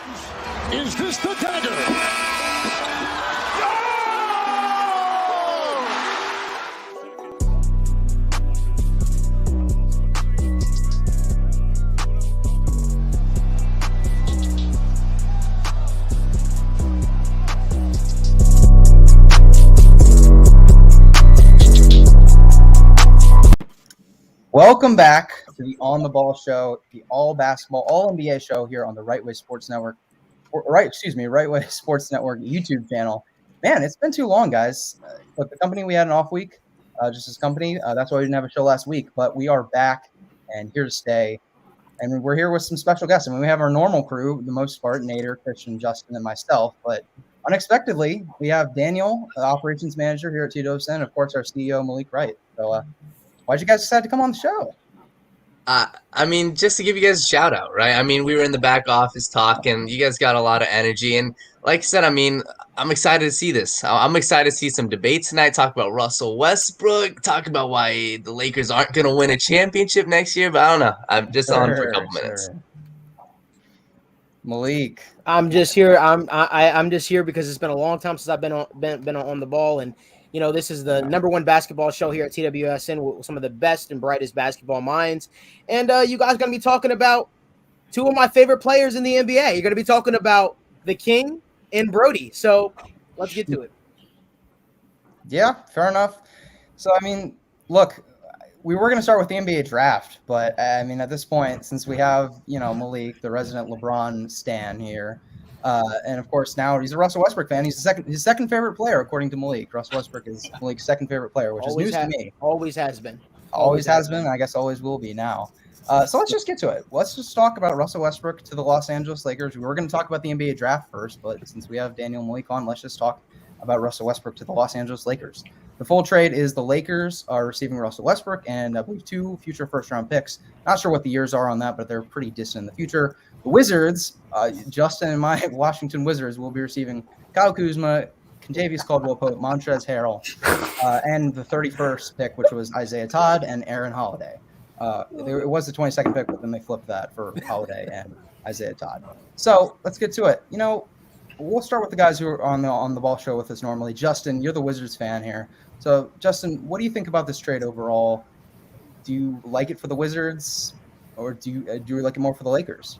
Is this the dagger? Welcome back to the On the Ball Show, the all basketball, all NBA show here on the Right Way Sports Network, Right Way Sports Network YouTube channel. Man, it's been too long, guys. But the company, we had an off week, just as company. That's why we didn't have a show last week. But we are back and here to stay. And we're here with some special guests. I mean, we have our normal crew, the most part, Nader, Christian, Justin, and myself. But unexpectedly, we have Daniel, the operations manager here at TWSN, and of course, our CEO, Malik Wright. So, why'd you guys decide to come on the show? I mean, just to give you guys a shout out, right? I mean, we were in the back office talking. You guys got a lot of energy. And like I said, I mean, I'm excited to see this. I'm excited to see some debates tonight, talk about Russell Westbrook, talk about why the Lakers aren't going to win a championship next year. But I don't know. I'm just on for a couple minutes. Malik. I'm just here. I'm just here because it's been a long time since I've been on the ball, and you know, this is the #1 basketball show here at TWSN with some of the best and brightest basketball minds. And you guys are going to be talking about two of my favorite players in the NBA. You're going to be talking about the King and Brody. So let's get to it. Yeah, fair enough. So, I mean, look, we were going to start with the NBA draft, but I mean, at this point, since we have, you know, Malik, the resident LeBron stan here, and of course now he's a Russell Westbrook fan. He's his second favorite player, according to Malik. Russell Westbrook is Malik's second favorite player, which is news to me. Always has been. Always has been. I guess always will be now. So let's just get to it. Let's just talk about Russell Westbrook to the Los Angeles Lakers. We were going to talk about the NBA draft first, but since we have Daniel and Malik on, let's just talk about Russell Westbrook to the Los Angeles Lakers. The full trade is the Lakers are receiving Russell Westbrook and I believe 2 future first-round picks. Not sure what the years are on that, but they're pretty distant in the future. The Wizards, Justin and my Washington Wizards, will be receiving Kyle Kuzma, Kentavious Caldwell-Pope, Montrezl Harrell, and the 31st pick, which was Isaiah Todd and Aaron Holiday. It was the 22nd pick, but then they flipped that for Holiday and Isaiah Todd. So let's get to it. You know, we'll start with the guys who are on the ball show with us normally. Justin, you're the Wizards fan here. So, Justin, what do you think about this trade overall? Do you like it for the Wizards, or do you like it more for the Lakers?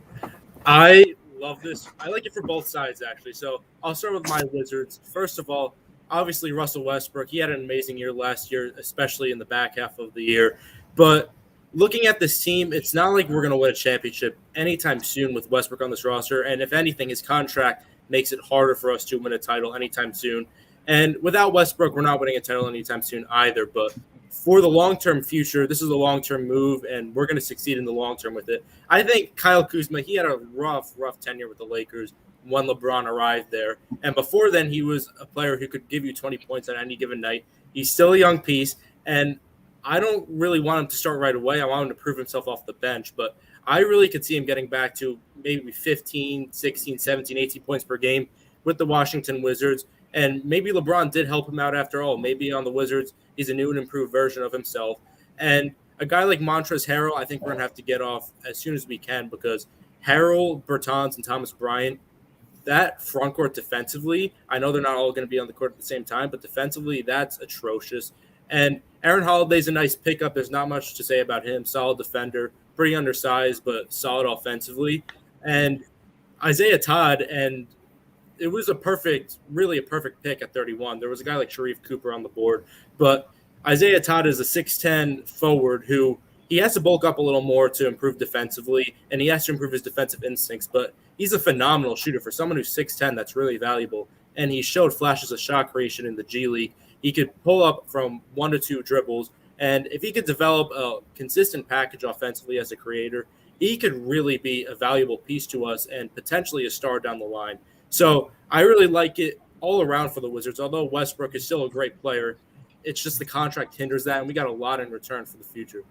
I love this. I like it for both sides, actually. So I'll start with my Wizards. First of all, obviously Russell Westbrook, he had an amazing year last year, especially in the back half of the year. But looking at this team, it's not like we're going to win a championship anytime soon with Westbrook on this roster. And if anything, his contract makes it harder for us to win a title anytime soon. And without Westbrook, we're not winning a title anytime soon either. But for the long-term future, this is a long-term move, and we're going to succeed in the long term with it. I think Kyle Kuzma, he had a rough tenure with the Lakers when LeBron arrived there. And before then, he was a player who could give you 20 points on any given night. He's still a young piece, and I don't really want him to start right away. I want him to prove himself off the bench, but I really could see him getting back to maybe 15, 16, 17, 18 points per game with the Washington Wizards. And maybe LeBron did help him out after all. Maybe on the Wizards, he's a new and improved version of himself. And a guy like Montrezl Harrell, I think we're going to have to get off as soon as we can, because Harrell, Bertans, and Thomas Bryant, that front court defensively, I know they're not all going to be on the court at the same time, but defensively, that's atrocious. And Aaron Holiday's a nice pickup. There's not much to say about him. Solid defender, pretty undersized, but solid offensively. And Isaiah Todd, and it was really a perfect pick at 31. There was a guy like Sharife Cooper on the board, but Isaiah Todd is a 6'10 forward who he has to bulk up a little more to improve defensively, and he has to improve his defensive instincts, but he's a phenomenal shooter. For someone who's 6'10, that's really valuable, and he showed flashes of shot creation in the G League. He could pull up from 1 to 2 dribbles, and if he could develop a consistent package offensively as a creator, he could really be a valuable piece to us and potentially a star down the line. So I really like it all around for the Wizards. Although Westbrook is still a great player, it's just the contract hinders that, and we got a lot in return for the future.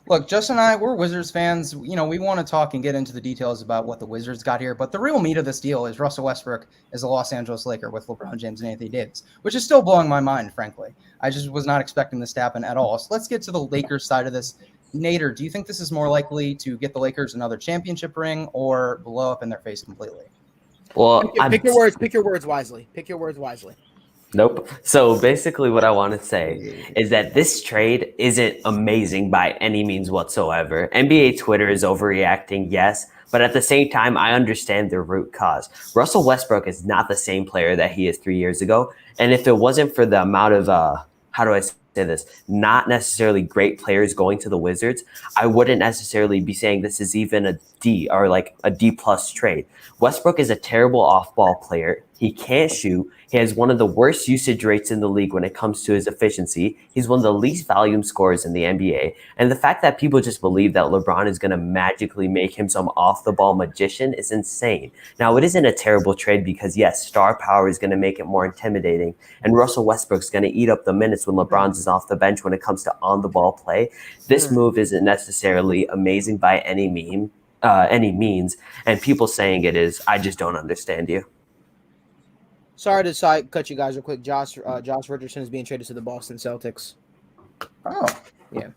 Look, Justin and I, we're Wizards fans. You know, we want to talk and get into the details about what the Wizards got here, but the real meat of this deal is Russell Westbrook is a Los Angeles Laker with LeBron James and Anthony Davis, which is still blowing my mind, frankly. I just was not expecting this to happen at all. So let's get to the Lakers side of this. Nader, do you think this is more likely to get the Lakers another championship ring or blow up in their face completely? Well, Pick your words. Pick your words wisely. Pick your words wisely. Nope. So basically, what I want to say is that this trade isn't amazing by any means whatsoever. NBA Twitter is overreacting, yes, but at the same time, I understand the root cause. Russell Westbrook is not the same player that he is 3 years ago. And if it wasn't for the amount of, how do I say this, not necessarily great players going to the Wizards, I wouldn't necessarily be saying this is even a D or like a D plus trade. Westbrook is a terrible off-ball player. He can't shoot. He has one of the worst usage rates in the league when it comes to his efficiency. He's one of the least volume scorers in the NBA. And the fact that people just believe that LeBron is going to magically make him some off-the-ball magician is insane. Now, it isn't a terrible trade because, yes, star power is going to make it more intimidating. And Russell Westbrook's going to eat up the minutes when LeBron's is off the bench when it comes to on-the-ball play. This move isn't necessarily amazing by any means. And people saying it is, I just don't understand you. Sorry to cut you guys real quick. Josh Richardson is being traded to the Boston Celtics. Oh, yeah.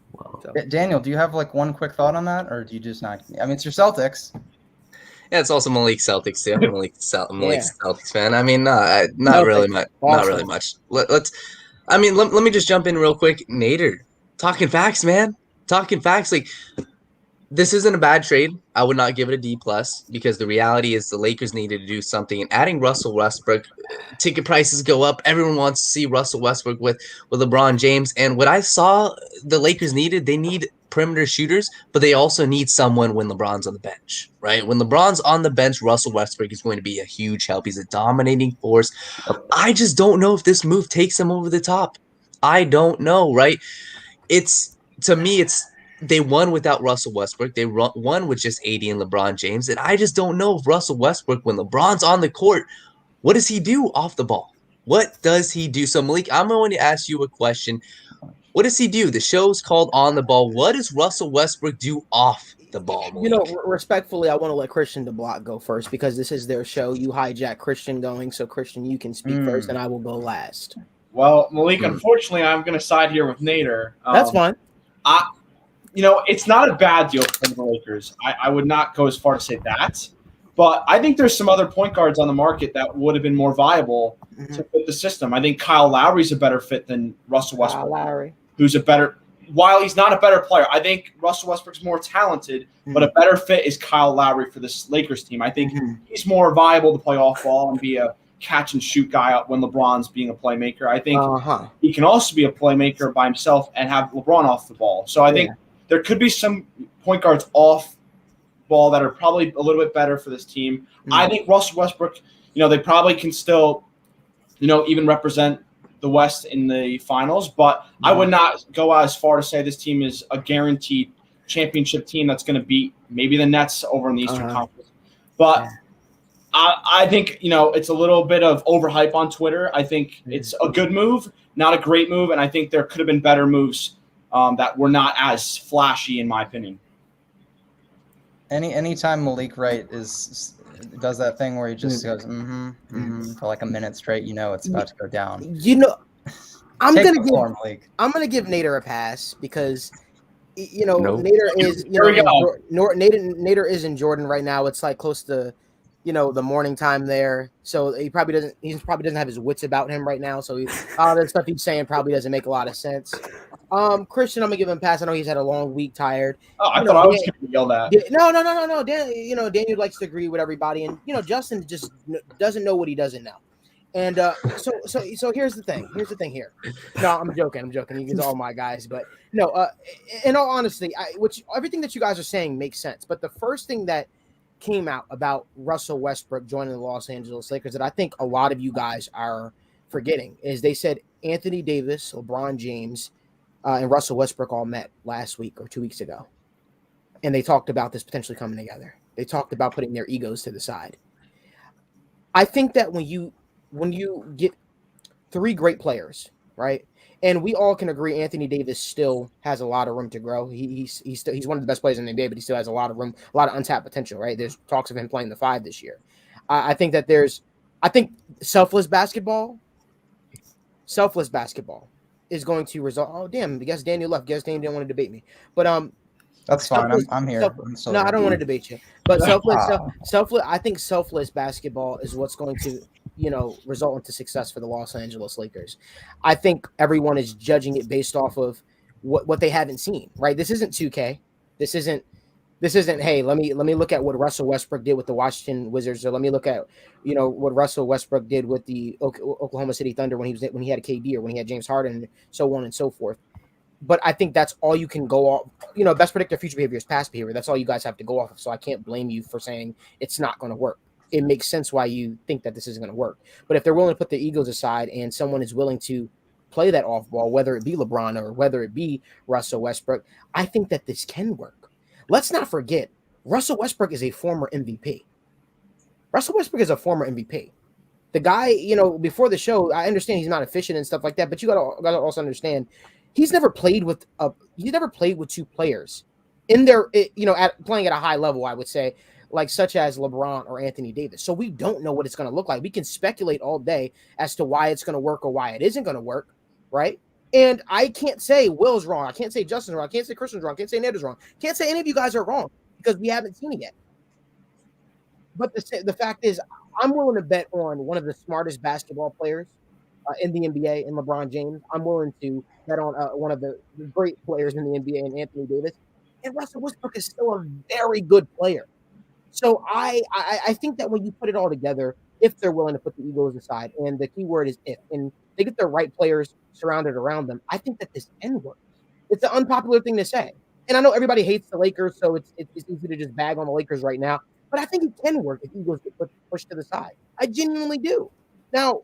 So. Daniel, do you have like one quick thought on that, or do you just not? I mean, it's your Celtics. Yeah, it's also Malik Celtics too. Malik Celtics fan. I mean, not really much. Not really much. Let me just jump in real quick. Nader, talking facts, man. Talking facts. Like, this isn't a bad trade. I would not give it a D plus because the reality is the Lakers needed to do something. And adding Russell Westbrook, ticket prices go up. Everyone wants to see Russell Westbrook with LeBron James. And what I saw the Lakers needed, they need perimeter shooters, but they also need someone when LeBron's on the bench, right? When LeBron's on the bench, Russell Westbrook is going to be a huge help. He's a dominating force. I just don't know if this move takes him over the top. I don't know, right? To me, they won without Russell Westbrook. They won with just AD and LeBron James. And I just don't know if Russell Westbrook, when LeBron's on the court, what does he do off the ball? What does he do? So, Malik, I'm going to ask you a question. What does he do? The show's called On the Ball. What does Russell Westbrook do off the ball, Malik? You know, respectfully, I want to let Christian DeBlock go first because this is their show. You hijack Christian going. So, Christian, you can speak first and I will go last. Well, Malik, unfortunately, I'm going to side here with Nader. That's fine. It's not a bad deal for the Lakers. I would not go as far to say that. But I think there's some other point guards on the market that would have been more viable to fit the system. I think Kyle Lowry's a better fit than Russell Westbrook. Kyle Lowry. While he's not a better player, I think Russell Westbrook's more talented, but a better fit is Kyle Lowry for this Lakers team. I think he's more viable to play off ball and be a catch and shoot guy up when LeBron's being a playmaker. I think he can also be a playmaker by himself and have LeBron off the ball. So I think there could be some point guards off ball that are probably a little bit better for this team. I think Russell Westbrook, they probably can still, even represent the West in the finals, but I would not go as far to say this team is a guaranteed championship team that's going to beat maybe the Nets over in the Eastern Conference. But I think, it's a little bit of overhype on Twitter. I think it's a good move, not a great move, and I think there could have been better moves that were not as flashy, in my opinion. Anytime Malik Wright does that thing where he just goes for like a minute straight, it's about to go down. I'm gonna give Nader a pass because Nader is Nader is in Jordan right now. It's like close to the morning time there, so he probably doesn't have his wits about him right now. So all the stuff he's saying probably doesn't make a lot of sense. Christian, I'm gonna give him a pass. I know he's had a long week, tired. Oh, I thought I was gonna yell that. No. Daniel likes to agree with everybody, and Justin just doesn't know what he doesn't know. And so here's the thing. Here's the thing here. No, I'm joking. You guys are all my guys, but no. In all honesty, everything that you guys are saying makes sense. But the first thing that came out about Russell Westbrook joining the Los Angeles Lakers that I think a lot of you guys are forgetting is they said Anthony Davis, LeBron James, and Russell Westbrook all met last week or 2 weeks ago. And they talked about this potentially coming together. They talked about putting their egos to the side. I think that when you get three great players, right? And we all can agree Anthony Davis still has a lot of room to grow. He's one of the best players in the NBA, but he still has a lot of room, a lot of untapped potential, right? There's talks of him playing the 5 this year. I think selfless basketball is going to result. Oh, damn. I guess Daniel left. Guess Daniel didn't want to debate me. But That's fine. Selfless- I'm here. self- I'm still no, I here. don't want to debate you, but Wow. selfless. I think selfless basketball is what's going to, result into success for the Los Angeles Lakers. I think everyone is judging it based off of what they haven't seen. Right? This isn't 2K. This isn't. This isn't. Hey, let me look at what Russell Westbrook did with the Washington Wizards, or let me look at what Russell Westbrook did with the Oklahoma City Thunder when he had a KD or when he had James Harden, and so on and so forth. But I think that's all you can go off. Best predictor of future behavior is past behavior. That's all you guys have to go off of. So I can't blame you for saying it's not going to work. It makes sense why you think that this isn't going to work. But if they're willing to put their egos aside and someone is willing to play that off ball, whether it be LeBron or whether it be Russell Westbrook, I think that this can work. Let's not forget, Russell Westbrook is a former MVP. Russell Westbrook is a former MVP. The guy, before the show, I understand he's not efficient and stuff like that, but you gotta also understand he's never played with two players in their playing at a high level, I would say, like such as LeBron or Anthony Davis. So we don't know what it's going to look like. We can speculate all day as to why it's going to work or why it isn't going to work, right? And I can't say Will's wrong. I can't say Justin's wrong. I can't say Christian's wrong. I can't say Nader's wrong. Can't say any of you guys are wrong because we haven't seen it yet. But the fact is, I'm willing to bet on one of the smartest basketball players in the NBA, in LeBron James. I'm willing to bet on one of the great players in the NBA, in Anthony Davis. And Russell Westbrook is still a very good player. So I think that when you put it all together, if they're willing to put the egos aside, and the key word is if, and they get the right players surrounded around them, I think that this can work. It's an unpopular thing to say. And I know everybody hates the Lakers, so it's easy to just bag on the Lakers right now. But I think it can work if egos get pushed to the side. I genuinely do. Now,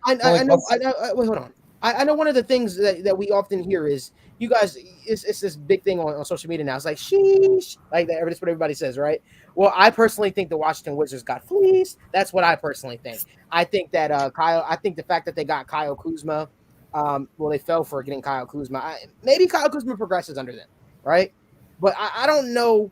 I know. Wait, hold on. I know one of the things that we often hear is you guys. It's this big thing on social media now. It's like sheesh, like that. That's what everybody says, right? Well, I personally think the Washington Wizards got fleeced. That's what I personally think. I think that I think the fact that they got Kyle Kuzma, they fell for getting Kyle Kuzma. Maybe Kyle Kuzma progresses under them, right? But I don't know.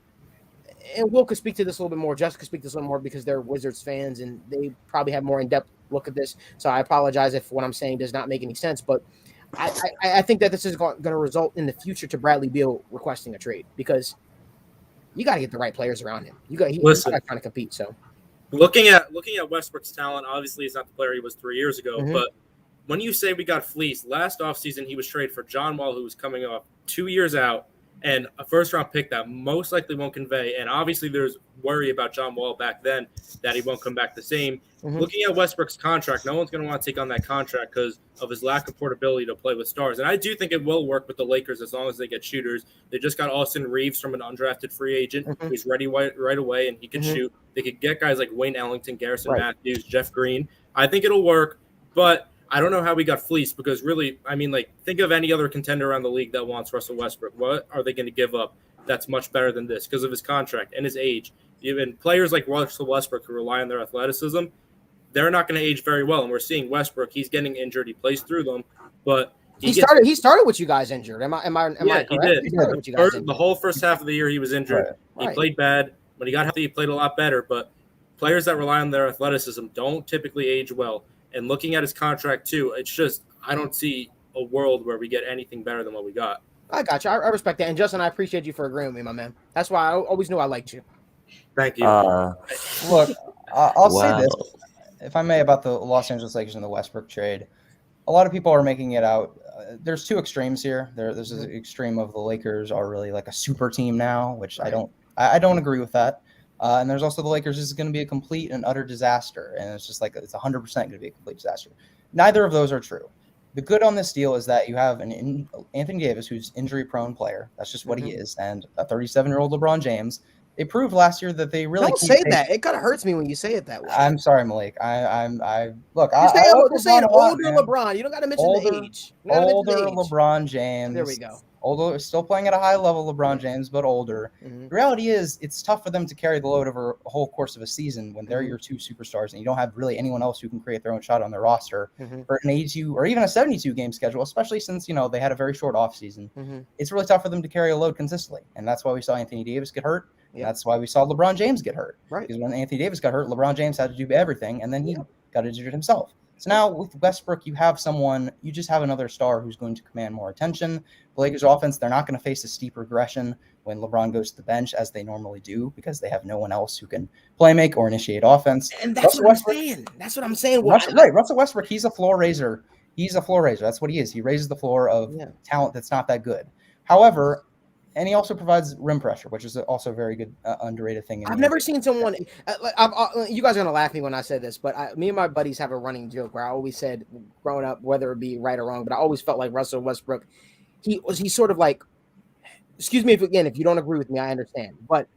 And Will could speak to this a little bit more. Just could speak to this a little more because they're Wizards fans and they probably have more in-depth look at this. So I apologize if what I'm saying does not make any sense. But I think that this is going to result in the future to Bradley Beal requesting a trade because you got to get the right players around him. He's not trying to compete. So looking at Westbrook's talent, obviously he's not the player he was 3 years ago. Mm-hmm. But when you say we got fleeced, last offseason he was traded for John Wall, who was coming off 2 years out, and a first-round pick that most likely won't convey. And obviously there's worry about John Wall back then that he won't come back the same. Mm-hmm. Looking at Westbrook's contract, no one's going to want to take on that contract because of his lack of portability to play with stars. And I do think it will work with the Lakers as long as they get shooters. They just got Austin Reeves from an undrafted free agent who's ready right away, and he can shoot. They could get guys like Wayne Ellington, Garrison Matthews, Jeff Green. I think it'll work, but I don't know how we got fleeced because really, I mean, like, think of any other contender around the league that wants Russell Westbrook. What are they going to give up that's much better than this because of his contract and his age? Even players like Russell Westbrook who rely on their athleticism, they're not going to age very well. And we're seeing Westbrook, he's getting injured. He plays through them, but he started with you guys injured. Am I correct? He did. He started with you guys The whole first half of the year he was injured. Right. He played bad. When he got healthy, he played a lot better. But players that rely on their athleticism don't typically age well. And looking at his contract too, it's just I don't see a world where we get anything better than what we got. I got you. I respect that. And Justin, I appreciate you for agreeing with me, my man. That's why I always knew I liked you. Thank you. Look, I'll say this, if I may, about the Los Angeles Lakers and the Westbrook trade. A lot of people are making it out. There's two extremes here. There's an extreme of the Lakers are really like a super team now, which I don't agree with that. And there's also the Lakers is going to be a complete and utter disaster. And it's just like it's 100% going to be a complete disaster. Neither of those are true. The good on this deal is that you have an Anthony Davis, who's injury-prone player. That's just what he is. And a 37-year-old LeBron James. They proved last year that they really don't say that. It kind of hurts me when you say it that way. I'm sorry, Malik. Look. Just say an older LeBron. You don't got to mention the age. Older LeBron James. There we go. Older, still playing at a high level, LeBron James, but older. The reality is, it's tough for them to carry the load over a whole course of a season when they're your two superstars and you don't have really anyone else who can create their own shot on their roster for an 82 or even a 72 game schedule, especially since they had a very short offseason. It's really tough for them to carry a load consistently, and that's why we saw Anthony Davis get hurt. Yep. That's why we saw LeBron James get hurt. Right. Because when Anthony Davis got hurt, LeBron James had to do everything, and then he got injured himself. So now with Westbrook, you just have another star who's going to command more attention. The Lakers offense, they're not going to face a steep regression when LeBron goes to the bench as they normally do because they have no one else who can play make or initiate offense. And that's what I'm saying. That's what I'm saying. Russell Westbrook, he's a floor raiser. He's a floor raiser. That's what he is. He raises the floor of talent that's not that good. However, and he also provides rim pressure, which is also a very good underrated thing. I've never seen someone. You guys are gonna laugh at me when I say this, but me and my buddies have a running joke where I always said, growing up, whether it be right or wrong, but I always felt like Russell Westbrook. He's sort of like. Excuse me if you don't agree with me, I understand, but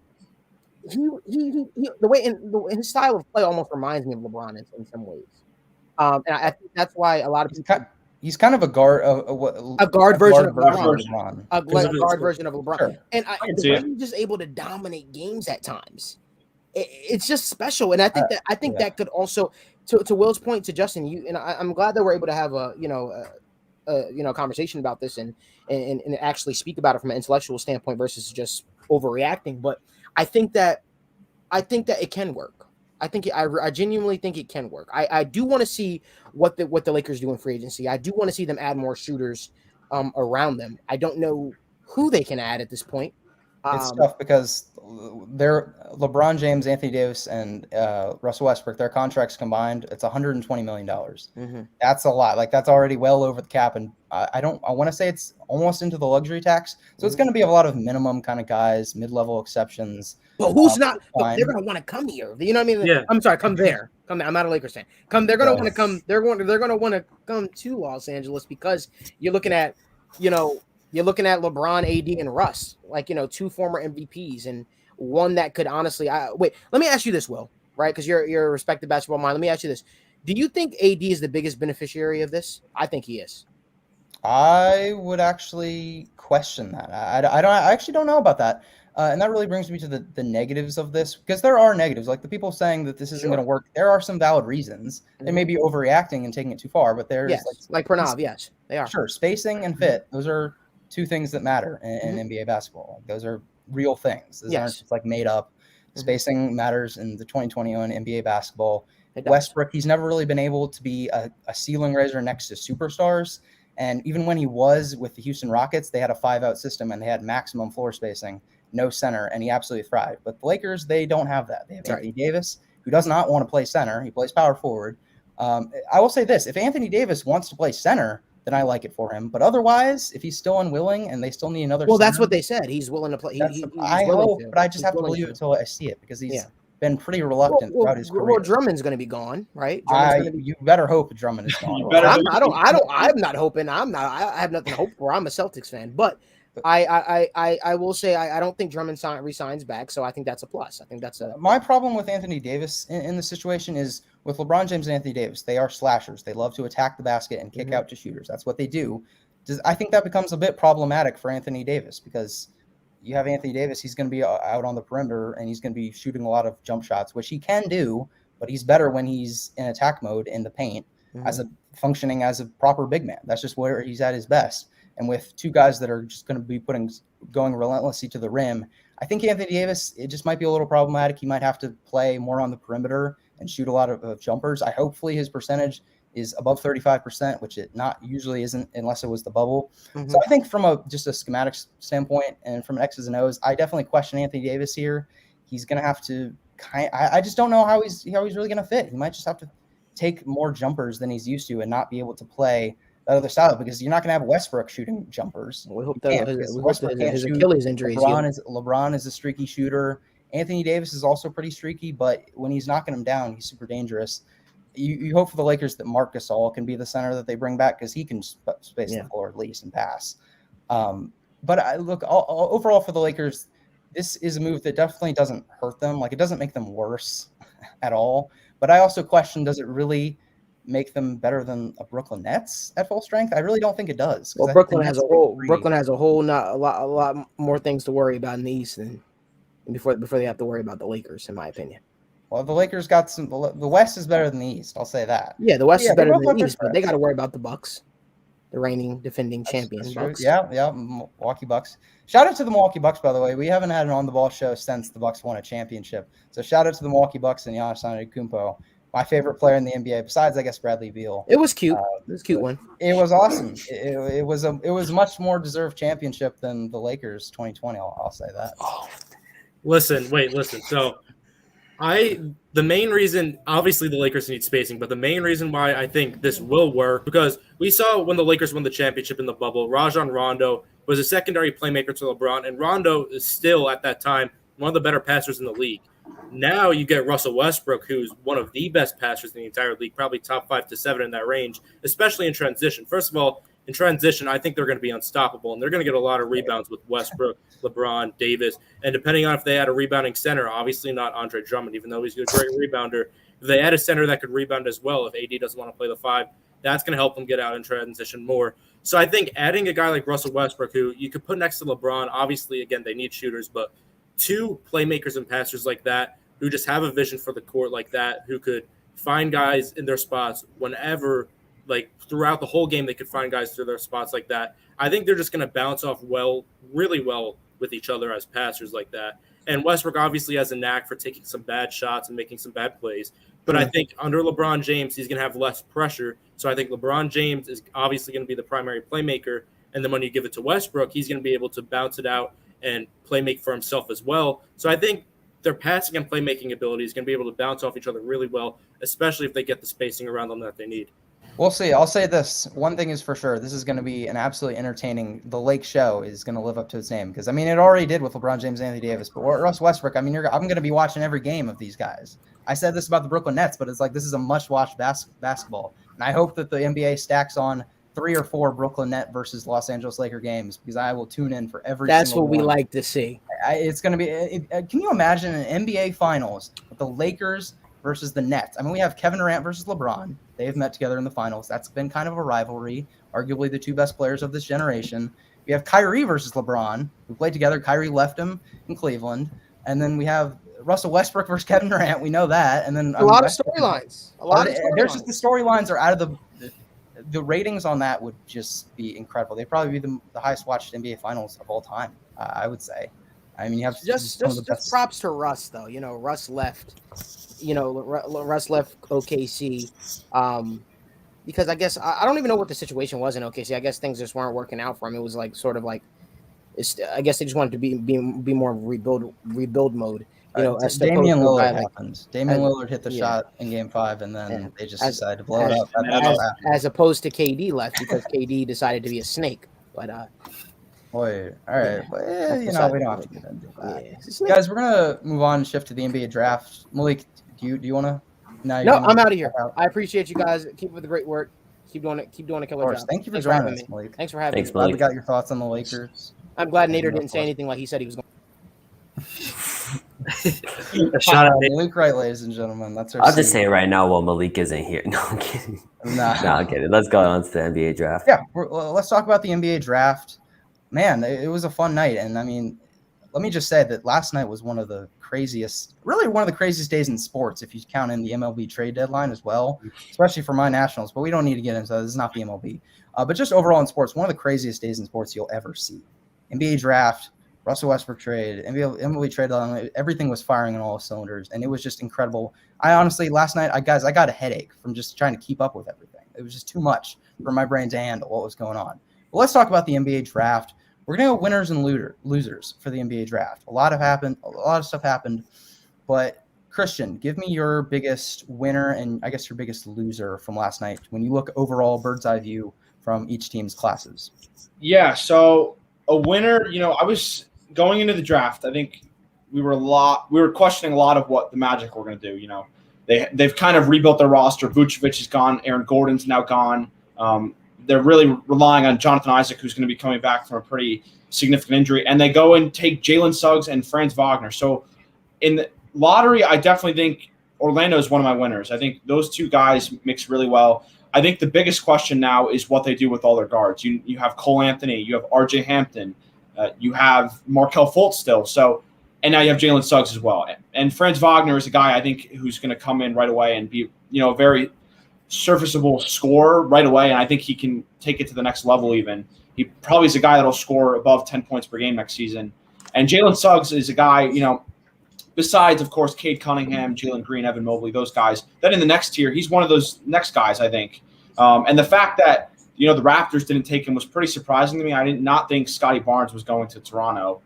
he the way in his style of play almost reminds me of LeBron in some ways, and I think that's why a lot of people. He's kind of a guard version of LeBron. A guard version of LeBron. Sure. And he's just able to dominate games at times. It's just special. And I think that could also, to Will's point, to Justin, I'm glad that we're able to have a conversation about this and actually speak about it from an intellectual standpoint versus just overreacting. But I think that it can work. I genuinely think it can work. I do want to see what the Lakers do in free agency. I do want to see them add more shooters around them. I don't know who they can add at this point. It's tough because they're LeBron James, Anthony Davis, and Russell Westbrook. Their contracts combined, it's $120 million. Mm-hmm. That's a lot. Like that's already well over the cap, and I want to say it's almost into the luxury tax. So it's going to be a lot of minimum kind of guys, mid-level exceptions. But who's not? But they're going to want to come here. You know what I mean? Yeah. I'm sorry. Come there. Come there. I'm not a Lakers fan. They're going to want to come. They're going to want to come to Los Angeles because you're looking at, You're looking at LeBron, AD, and Russ, two former MVPs, and one that could honestly. Wait, let me ask you this, Will, right? Because you're a respected basketball mind. Let me ask you this: do you think AD is the biggest beneficiary of this? I think he is. I would actually question that. I actually don't know about that. And that really brings me to the negatives of this, because there are negatives. Like the people saying that this isn't going to work, there are some valid reasons. They may be overreacting and taking it too far, but there's like Pranav, yes, they are. Sure, spacing and fit. Those are two things that matter in NBA basketball. Like, those are real things. Those aren't just like made up. Spacing matters in the 2021 NBA basketball. Westbrook, he's never really been able to be a ceiling raiser next to superstars. And even when he was with the Houston Rockets, they had a 5-out system and they had maximum floor spacing, no center, and he absolutely thrived. But the Lakers, they don't have that. They have Anthony Davis, who does not want to play center. He plays power forward. I will say this. If Anthony Davis wants to play center, then I like it for him. But otherwise, if he's still unwilling and they still need another center, that's what they said. He's willing to play. I hope, but I just have to believe it until I see it, because he's been pretty reluctant throughout his career. Well, Drummond's going to be gone, right? You better hope Drummond is gone. I'm not hoping. I have nothing to hope for. I'm a Celtics fan, but I will say I don't think Drummond resigns back, so I think that's a plus. I think that's my problem with Anthony Davis in the situation is with LeBron James and Anthony Davis. They are slashers. They love to attack the basket and kick out to shooters. That's what they do. I think that becomes a bit problematic for Anthony Davis, because you have Anthony Davis. He's going to be out on the perimeter and he's going to be shooting a lot of jump shots, which he can do, but he's better when he's in attack mode in the paint functioning as a proper big man. That's just where he's at his best. And with two guys that are just going to be going relentlessly to the rim, I think Anthony Davis, it just might be a little problematic. He might have to play more on the perimeter and shoot a lot of jumpers. Hopefully his percentage is above 35%, which it not usually isn't unless it was the bubble. So I think from just a schematic standpoint and from X's and O's, I definitely question Anthony Davis here. He's going to have to I just don't know how he's really going to fit. He might just have to take more jumpers than he's used to and not be able to play that other style, because you're not going to have Westbrook shooting jumpers. We hope that his Achilles injury. LeBron is a streaky shooter. Anthony Davis is also pretty streaky, but when he's knocking him down, he's super dangerous. You hope for the Lakers that Marc Gasol can be the center that they bring back, because he can space the floor at least and pass. But overall for the Lakers, this is a move that definitely doesn't hurt them. Like, it doesn't make them worse at all. But I also question, does it really make them better than a Brooklyn Nets at full strength? I really don't think it does. Well, Brooklyn has a lot more things to worry about in the East than before they have to worry about the Lakers, in my opinion. Well, the Lakers got some. The West is better than the East. I'll say that. Yeah, the West is better than the East, but they got to worry about the Bucks, the reigning defending champions. Bucks. Yeah, Milwaukee Bucks. Shout out to the Milwaukee Bucks, by the way. We haven't had an on the ball show since the Bucks won a championship. So shout out to the Milwaukee Bucks and Giannis Antetokounmpo. my favorite player in the NBA, besides I guess Bradley Beal. It was cute. It was a cute one. It was awesome. It was much more deserved championship than the Lakers 2020. I'll say that. Listen. So the main reason, obviously the Lakers need spacing, but the main reason why I think this will work, because we saw when the Lakers won the championship in the bubble, Rajon Rondo was a secondary playmaker to LeBron, and Rondo is still at that time one of the better passers in the league. Now you get Russell Westbrook, who's one of the best passers in the entire league, probably top 5 to 7 in that range, especially in transition. First of all, in transition, I think they're going to be unstoppable, and they're going to get a lot of rebounds with Westbrook, LeBron, Davis, and depending on if they add a rebounding center, obviously not Andre Drummond, even though he's a great rebounder. If they add a center that could rebound as well, if AD doesn't want to play the 5, that's going to help them get out in transition more. So I think adding a guy like Russell Westbrook, who you could put next to LeBron, obviously, again, they need shooters, but two playmakers and passers like that who just have a vision for the court like that, who could find guys in their spots whenever, like throughout the whole game, they could find guys through their spots like that. I think they're just going to bounce off really well with each other as passers like that. And Westbrook obviously has a knack for taking some bad shots and making some bad plays. But I think under LeBron James, he's going to have less pressure. So I think LeBron James is obviously going to be the primary playmaker. And then when you give it to Westbrook, he's going to be able to bounce it out and play make for himself as well. So I think their passing and playmaking ability is going to be able to bounce off each other really well, especially if they get the spacing around them that they need. We'll see. I'll say this. One thing is for sure. This is going to be an absolutely entertaining. The Lake Show is going to live up to its name because, I mean, it already did with LeBron James and Anthony Davis. But Russ Westbrook, I mean, I'm going to be watching every game of these guys. I said this about the Brooklyn Nets, but it's like this is a must-watch basketball. And I hope that the NBA stacks on 3 or 4 Brooklyn Net versus Los Angeles Laker games because I will tune in for every That's single what we one. like to see. It's going to be can you imagine an NBA Finals with the Lakers versus the Nets? I mean, we have Kevin Durant versus LeBron. They've met together in the finals. That's been kind of a rivalry, arguably the 2 best players of this generation. We have Kyrie versus LeBron, who played together. Kyrie left him in Cleveland. And then we have Russell Westbrook versus Kevin Durant. We know that. And then a lot of storylines. There's just the storylines are out of the ratings on that would just be incredible. They'd probably be the highest watched NBA Finals of all time, I would say. I mean, you have just props to Russ, though. You know, Russ left. Russ left OKC because I guess I don't even know what the situation was in OKC. I guess things just weren't working out for him. It was like sort of like I guess they just wanted to be more rebuild mode. You know, Damian Lillard happened. Damian Lillard hit the shot in Game 5, and then they just decided to blow it up. As opposed to KD left because KD decided to be a snake. But boy, all right, but, we don't have to get into that. Guys, we're gonna move on and shift to the NBA draft. Malik, do you want to? No, I'm out of here. I appreciate you guys. Keep up the great work. Keep doing it. Keep doing a killer job. Thank you for joining us, Malik. Thanks for having me. Glad we got your thoughts on the Lakers. I'm glad Nader didn't say anything like he said he was going. Shout out Malik Wright, ladies and gentlemen. That's our I'll just say right now while Malik isn't here. No, I'm kidding. No, I'm kidding. Let's go on to the NBA draft. Yeah, let's talk about the NBA draft. Man, it was a fun night. And, I mean, let me just say that last night was one of the craziest days in sports if you count in the MLB trade deadline as well, especially for my Nationals. But we don't need to get into that. This is not the MLB. But just overall in sports, one of the craziest days in sports you'll ever see. NBA draft, Russell Westbrook trade, MLB trade deadline, everything was firing on all cylinders, and it was just incredible. I honestly, last night, I got a headache from just trying to keep up with everything. It was just too much for my brain to handle what was going on. But let's talk about the NBA draft. We're going to go winners and losers for the NBA draft. A lot of stuff happened, but Christian, give me your biggest winner and I guess your biggest loser from last night when you look overall bird's eye view from each team's classes. Yeah, so a winner, I was going into the draft. I think we were questioning a lot of what the Magic were going to do. They've kind of rebuilt their roster. Vucevic is gone. Aaron Gordon's now gone. They're really relying on Jonathan Isaac, who's going to be coming back from a pretty significant injury. And they go and take Jalen Suggs and Franz Wagner. So in the lottery, I definitely think Orlando is one of my winners. I think those 2 guys mix really well. I think the biggest question now is what they do with all their guards. You have Cole Anthony. You have R.J. Hampton. You have Markelle Fultz still. So, and now you have Jalen Suggs as well. And Franz Wagner is a guy I think who's going to come in right away and be a very serviceable scorer right away, and I think he can take it to the next level even. He probably is a guy that will score above 10 points per game next season. And Jalen Suggs is a guy, besides, of course, Cade Cunningham, Jalen Green, Evan Mobley, those guys. Then in the next tier, he's one of those next guys, I think. And the fact that the Raptors didn't take him was pretty surprising to me. I did not think Scotty Barnes was going to Toronto.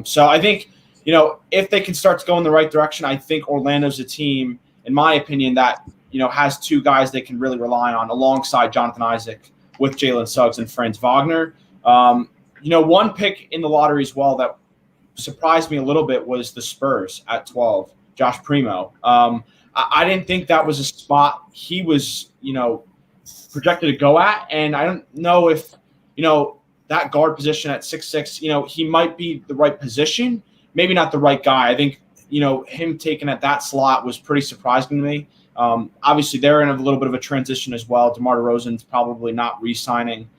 So I think if they can start to go in the right direction, I think Orlando's a team, in my opinion, that has two guys they can really rely on alongside Jonathan Isaac with Jalen Suggs and Franz Wagner. One pick in the lottery as well that surprised me a little bit was the Spurs at 12, Josh Primo. I didn't think that was a spot he was, projected to go at. And I don't know if, that guard position at 6'6", he might be the right position, maybe not the right guy. I think, him taking at that slot was pretty surprising to me. Obviously, they're in a little bit of a transition as well. DeMar DeRozan's probably not re-signing.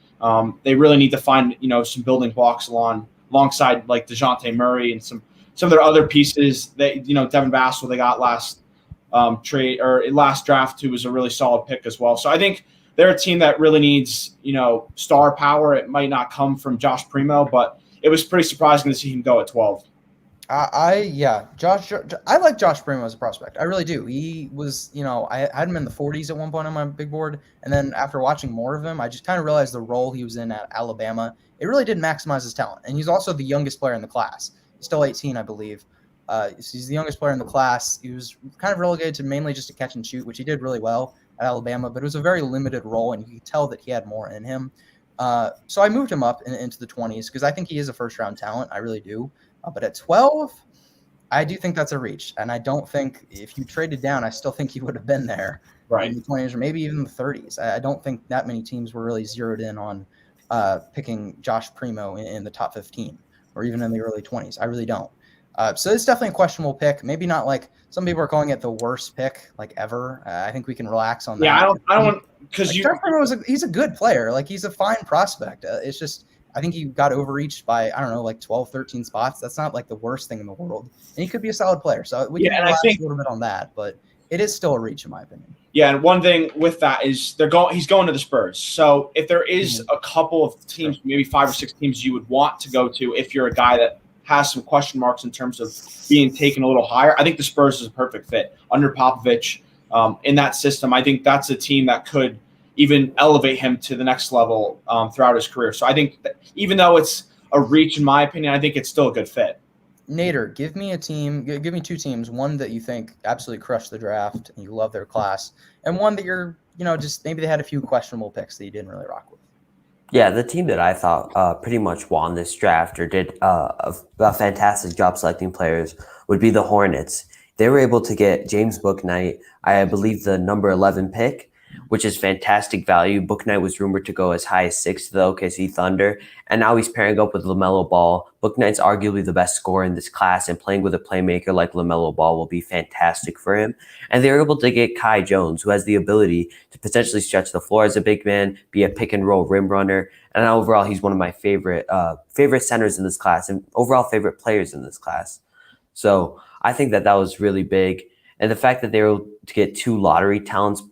They really need to find, some building blocks alongside like DeJounte Murray and some of their other pieces that, Devin Vassell they got last draft, who was a really solid pick as well. So I think they're a team that really needs, star power. It might not come from Josh Primo, but it was pretty surprising to see him go at 12. I like Josh Primo as a prospect. I really do. He was, I had him in the 40s at one point on my big board, and then after watching more of him, I just kind of realized the role he was in at Alabama, it really did maximize his talent. And he's also the youngest player in the class. He's still 18, I believe. He's the youngest player in the class. He was kind of relegated to mainly just a catch and shoot, which he did really well at Alabama, but it was a very limited role, and you could tell that he had more in him. So I moved him up into the 20s because I think he is a first-round talent. I really do. But at 12, I do think that's a reach. And I don't think if you traded down, I still think he would have been there in the 20s or maybe even the 30s. I don't think that many teams were really zeroed in on picking Josh Primo in the top 15 or even in the early 20s. I really don't. So it's definitely a questionable pick. Maybe not like some people are calling it the worst pick like ever. I think we can relax on that. Yeah, I don't want because Josh Primo he's a good player. Like he's a fine prospect. It's just I think he got overreached by, I don't know, like 12, 13 spots. That's not like the worst thing in the world. And he could be a solid player. So we can relax a little bit on that, but it is still a reach in my opinion. Yeah, and one thing with that is he's going to the Spurs. So if there is a couple of teams, maybe 5 or 6 teams you would want to go to if you're a guy that has some question marks in terms of being taken a little higher, I think the Spurs is a perfect fit. Under Popovich, in that system, I think that's a team that could even elevate him to the next level throughout his career. So I think that even though it's a reach, in my opinion, I think it's still a good fit. Nader, give me 2 teams, one that you think absolutely crushed the draft and you love their class, and one that you're, just maybe they had a few questionable picks that you didn't really rock with. Yeah, the team that I thought pretty much won this draft or did a fantastic job selecting players would be the Hornets. They were able to get James Bouknight, I believe the number 11 pick, which is fantastic value. Bouknight was rumored to go as high as 6 to the OKC Thunder, and now he's pairing up with LaMelo Ball. Bouknight's arguably the best scorer in this class, and playing with a playmaker like LaMelo Ball will be fantastic for him. And they were able to get Kai Jones, who has the ability to potentially stretch the floor as a big man, be a pick-and-roll rim runner, and overall he's one of my favorite centers in this class and overall favorite players in this class. So I think that was really big. And the fact that they were able to get 2 lottery talents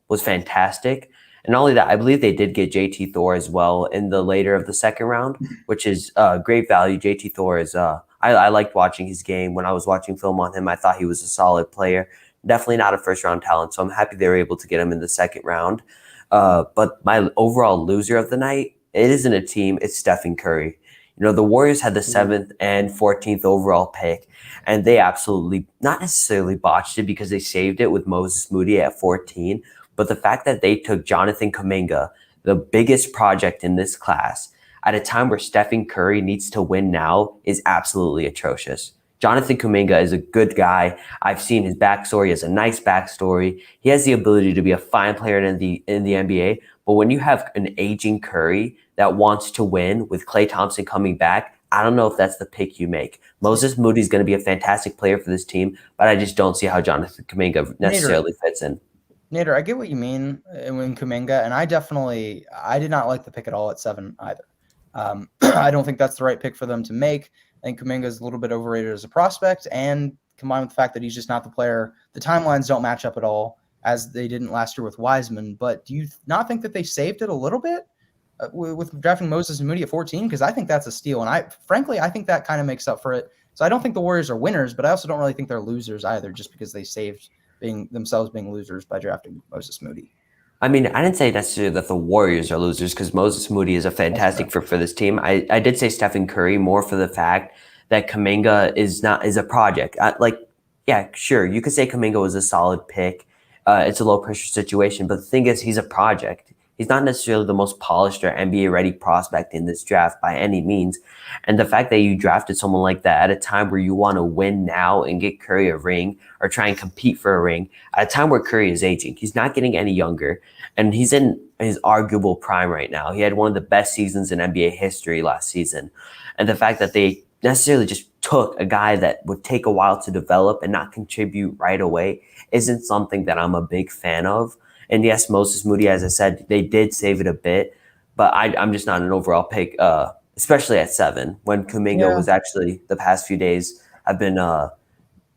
was fantastic. And not only that, I believe they did get JT Thor as well in the later of the second round, which is great value. JT Thor is I liked watching his game. When I was watching film on him, I thought he was a solid player. Definitely not a first-round talent, so I'm happy they were able to get him in the second round. But my overall loser of the night, it isn't a team, it's Stephen Curry. The Warriors had the 7th and 14th overall pick, and they absolutely, not necessarily botched it because they saved it with Moses Moody at 14, but the fact that they took Jonathan Kuminga, the biggest project in this class, at a time where Stephen Curry needs to win now is absolutely atrocious. Jonathan Kuminga is a good guy. I've seen his backstory. He has a nice backstory. He has the ability to be a fine player in the NBA, but when you have an aging Curry that wants to win with Klay Thompson coming back, I don't know if that's the pick you make. Moses Moody is going to be a fantastic player for this team, but I just don't see how Jonathan Kuminga necessarily fits in. Nader, I get what you mean in Kuminga, and I did not like the pick at all at 7 either. I don't think that's the right pick for them to make. I think Kuminga is a little bit overrated as a prospect, and combined with the fact that he's just not the player, the timelines don't match up at all, as they didn't last year with Wiseman. But do you not think that they saved it a little bit with drafting Moses Moody at 14? Because I think that's a steal, and I think that kind of makes up for it So I don't think the Warriors are winners, but I also don't really think they're losers either, just because they saved being losers by drafting Moses Moody. I mean, I didn't say necessarily that the Warriors are losers because Moses Moody is a fantastic fit for this team. I did say Stephen Curry more for the fact that Kuminga is a project. Yeah, sure, you could say Kuminga was a solid pick. It's a low pressure situation, but the thing is, he's a project. He's not necessarily the most polished or NBA ready prospect in this draft by any means. And the fact that you drafted someone like that at a time where you want to win now and get Curry a ring or try and compete for a ring at a time where Curry is aging, he's not getting any younger. And he's in his arguable prime right now. He had one of the best seasons in NBA history last season. And the fact that they necessarily just took a guy that would take a while to develop and not contribute right away isn't something that I'm a big fan of. And yes, Moses Moody, as I said, they did save it a bit, but I'm just not an overall pick, especially at 7. When Kuminga was actually the past few days, I've been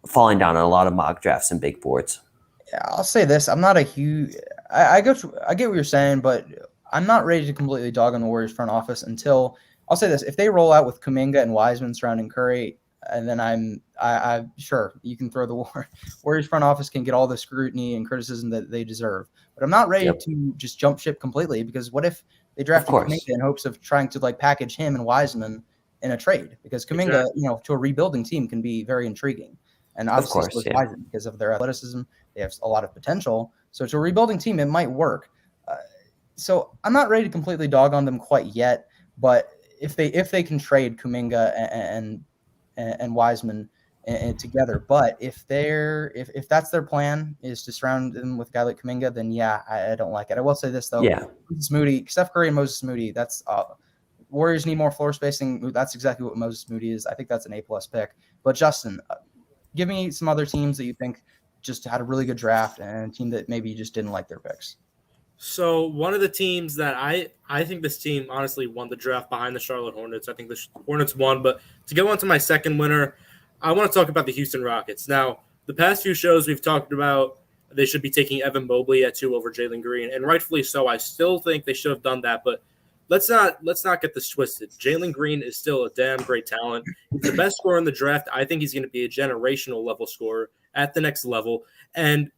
falling down on a lot of mock drafts and big boards. Yeah, I'll say this: I'm not a huge. I get what you're saying, but I'm not ready to completely dog on the Warriors front office until I'll say this: if they roll out with Kuminga and Wiseman surrounding Curry, and then I'm sure you can throw the Warriors front office can get all the scrutiny and criticism that they deserve, but I'm not ready to just jump ship completely, because what if they drafted Kuminga in hopes of trying to package him and Wiseman in a trade? Because Kuminga, to a rebuilding team can be very intriguing, and obviously Wiseman, because of their athleticism, they have a lot of potential. So to a rebuilding team, it might work. So I'm not ready to completely dog on them quite yet, but if they can trade Kuminga and Wiseman together, but if that's their plan, is to surround them with a guy like Kuminga, then I don't like it. I will say this though, Moses Moody, Steph Curry and Moses Moody, that's Warriors need more floor spacing. That's exactly what Moses Moody is. I think that's an A+ pick. But Justin, give me some other teams that you think just had a really good draft and a team that maybe you just didn't like their picks. So one of the teams that I think this team honestly won the draft behind the Charlotte Hornets. I think the Hornets won, but to go on to my second winner, I want to talk about the Houston Rockets. Now, the past few shows we've talked about they should be taking Evan Mobley at 2 over Jalen Green, and rightfully so. I still think they should have done that, but let's not get this twisted. Jalen Green is still a damn great talent. He's the best scorer in the draft. I think he's going to be a generational level scorer at the next level, and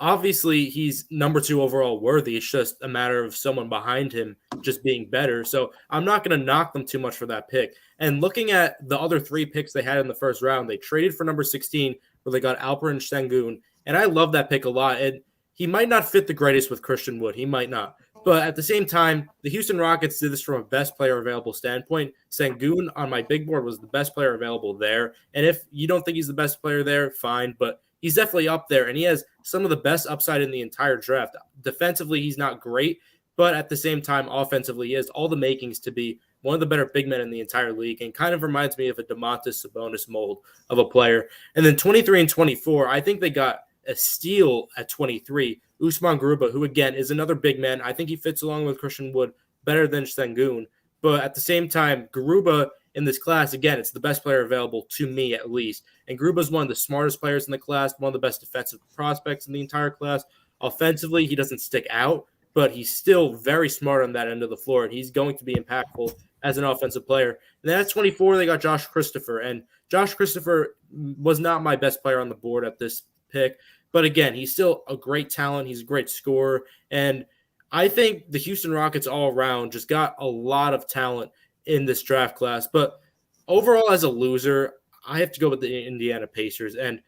obviously, he's number 2 overall worthy. It's just a matter of someone behind him just being better. So I'm not going to knock them too much for that pick. And looking at the other 3 picks they had in the first round, they traded for number 16, where they got Alperen Sengun. And I love that pick a lot. And he might not fit the greatest with Christian Wood. He might not. But at the same time, the Houston Rockets did this from a best player available standpoint. Sengun on my big board was the best player available there. And if you don't think he's the best player there, fine. But he's definitely up there, and he has some of the best upside in the entire draft. Defensively, he's not great, but at the same time, offensively, he has all the makings to be one of the better big men in the entire league, and kind of reminds me of a Domantas Sabonis mold of a player. And then 23 and 24, I think they got a steal at 23. Usman Garuba, who, again, is another big man. I think he fits along with Christian Wood better than Sengun. But at the same time, Garuba in this class, again, it's the best player available to me at least. And Garuba is one of the smartest players in the class, one of the best defensive prospects in the entire class. Offensively, he doesn't stick out, but he's still very smart on that end of the floor, and he's going to be impactful as an offensive player. And then at 24, they got Josh Christopher. And Josh Christopher was not my best player on the board at this pick. But again, he's still a great talent. He's a great scorer. And I think the Houston Rockets all around just got a lot of talent in this draft class. But overall, as a loser, I have to go with the Indiana Pacers. And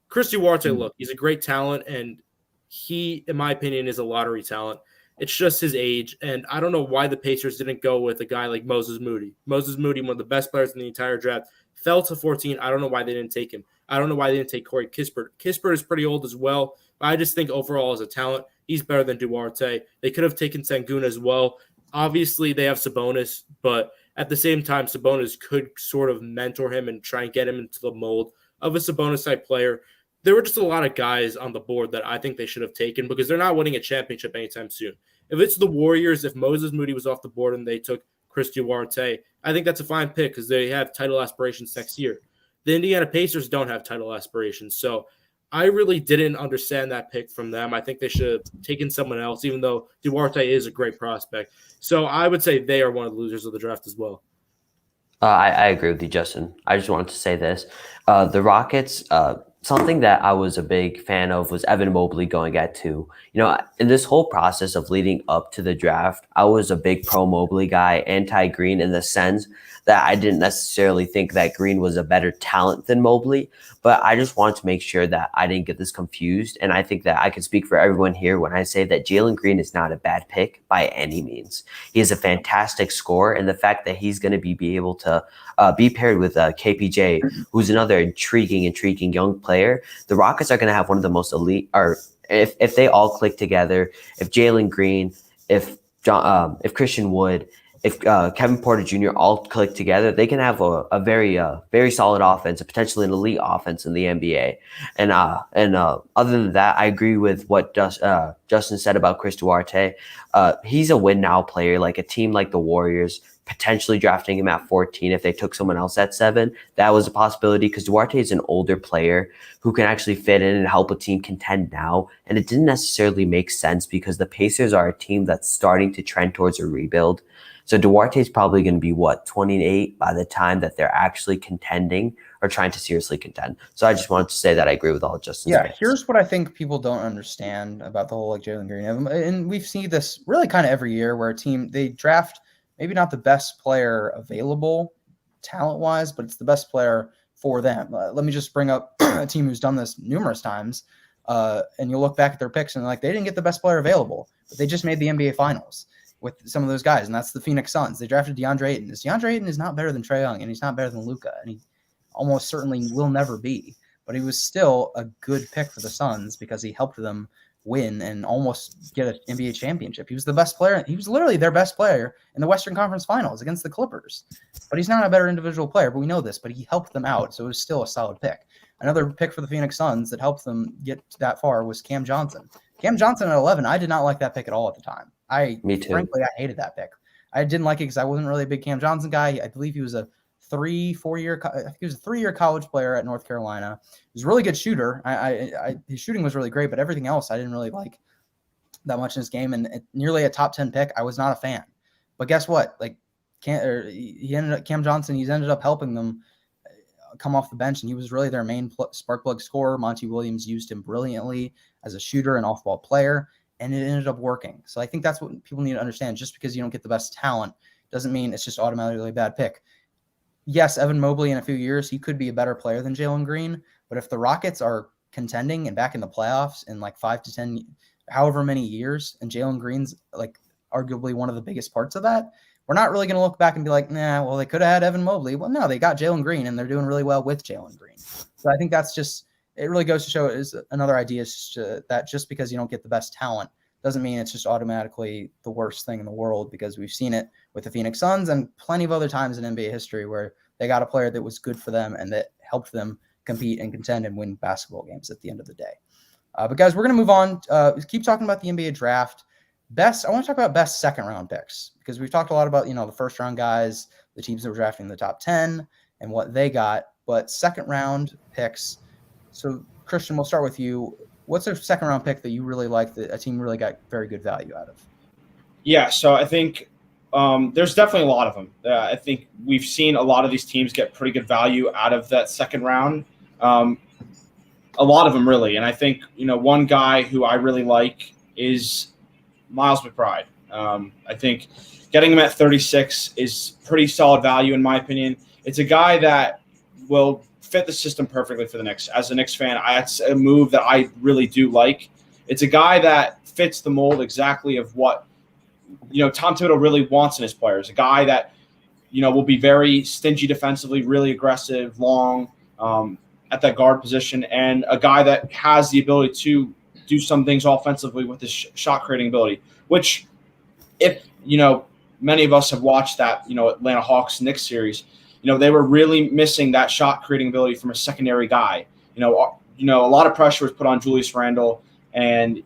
Chris Duarte, look, he's a great talent, and he, in my opinion, is a lottery talent. It's just his age, and I don't know why the Pacers didn't go with a guy like Moses Moody. Moses Moody, one of the best players in the entire draft, fell to 14. I don't know why they didn't take him. I don't know why they didn't take Corey Kispert. Kispert is pretty old as well, but I just think overall as a talent, he's better than Duarte. They could have taken Sengun as well. Obviously, they have Sabonis, but at the same time, Sabonis could sort of mentor him and try and get him into the mold of a Sabonis-type player. There were just a lot of guys on the board that I think they should have taken because they're not winning a championship anytime soon. If it's the Warriors, if Moses Moody was off the board and they took Chris Duarte, I think that's a fine pick because they have title aspirations next year. The Indiana Pacers don't have title aspirations, so I really didn't understand that pick from them. I think they should have taken someone else, even though Duarte is a great prospect. So I would say they are one of the losers of the draft as well. I agree with you, Justin. I just wanted to say this. The Rockets, something that I was a big fan of was Evan Mobley going at 2. In this whole process of leading up to the draft, I was a big pro Mobley guy, anti-Green in the sense that I didn't necessarily think that Green was a better talent than Mobley, but I just wanted to make sure that I didn't get this confused. And I think that I can speak for everyone here when I say that Jalen Green is not a bad pick by any means. He is a fantastic scorer, and the fact that he's going to be able to be paired with KPJ, who's another intriguing young player, the Rockets are going to have one of the most elite. Or if they all click together, if Jalen Green, if Christian Wood, if Kevin Porter Jr. all click together, they can have a very solid offense, potentially an elite offense in the NBA. And other than that, I agree with what Justin said about Chris Duarte. He's a win now player. Like a team like the Warriors potentially drafting him at 14 if they took someone else at 7, that was a possibility because Duarte is an older player who can actually fit in and help a team contend now. And it didn't necessarily make sense because the Pacers are a team that's starting to trend towards a rebuild. So Duarte is probably going to be 28 by the time that they're actually contending or trying to seriously contend. So I just wanted to say that I agree with all Justin's picks. Here's what I think people don't understand about the whole Jalen Green, and we've seen this really kind of every year where a team they draft maybe not the best player available talent-wise, but it's the best player for them. Let me just bring up a team who's done this numerous times, and you'll look back at their picks and they didn't get the best player available, but they just made the NBA Finals with some of those guys, and that's the Phoenix Suns. They drafted DeAndre Ayton. DeAndre Ayton is not better than Trae Young, and he's not better than Luka, and he almost certainly will never be. But he was still a good pick for the Suns because he helped them win and almost get an NBA championship. He was the best player. He was literally their best player in the Western Conference Finals against the Clippers. But he's not a better individual player, but we know this. But he helped them out, so it was still a solid pick. Another pick for the Phoenix Suns that helped them get that far was Cam Johnson. Cam Johnson at 11, I did not like that pick at all at the time. Me too. Frankly, I hated that pick. I didn't like it because I wasn't really a big Cam Johnson guy. I believe he was a 3-year college player at North Carolina. He was a really good shooter. His shooting was really great, but everything else I didn't really like that much in his game. And nearly a top 10 pick, I was not a fan. But guess what? Cam Johnson, he's ended up helping them come off the bench, and he was really their main spark plug scorer. Monty Williams used him brilliantly as a shooter and off-ball player, and it ended up working. So I think that's what people need to understand. Just because you don't get the best talent doesn't mean it's just automatically a bad pick. Yes, Evan Mobley in a few years, he could be a better player than Jalen Green. But if the Rockets are contending and back in the playoffs in 5 to 10, however many years, and Jalen Green's arguably one of the biggest parts of that, we're not really going to look back and be like, nah, well, they could have had Evan Mobley. Well, no, they got Jalen Green, and they're doing really well with Jalen Green. So I think that's just – it really goes to show is another idea is that just because you don't get the best talent doesn't mean it's just automatically the worst thing in the world, because we've seen it with the Phoenix Suns and plenty of other times in NBA history where they got a player that was good for them and that helped them compete and contend and win basketball games at the end of the day. But guys, we're going to move on. Keep talking about the NBA draft. I want to talk about best second round picks, because we've talked a lot about, the first round guys, the teams that were drafting in the top 10 and what they got, but second round picks. So Christian, we'll start with you. What's a second round pick that you really like that a team really got very good value out of? Yeah, so I think there's definitely a lot of them. I think we've seen a lot of these teams get pretty good value out of that second round. A lot of them really. And I think, one guy who I really like is Miles McBride. I think getting him at 36 is pretty solid value in my opinion. It's a guy that will fit the system perfectly for the Knicks. As a Knicks fan, that's a move that I really do like. It's a guy that fits the mold exactly of what Tom Thibodeau really wants in his players. A guy that will be very stingy defensively, really aggressive, long at that guard position, and a guy that has the ability to do some things offensively with his shot creating ability. Which, if many of us have watched that Atlanta Hawks Knicks series. They were really missing that shot creating ability from a secondary guy. A lot of pressure was put on Julius Randle, and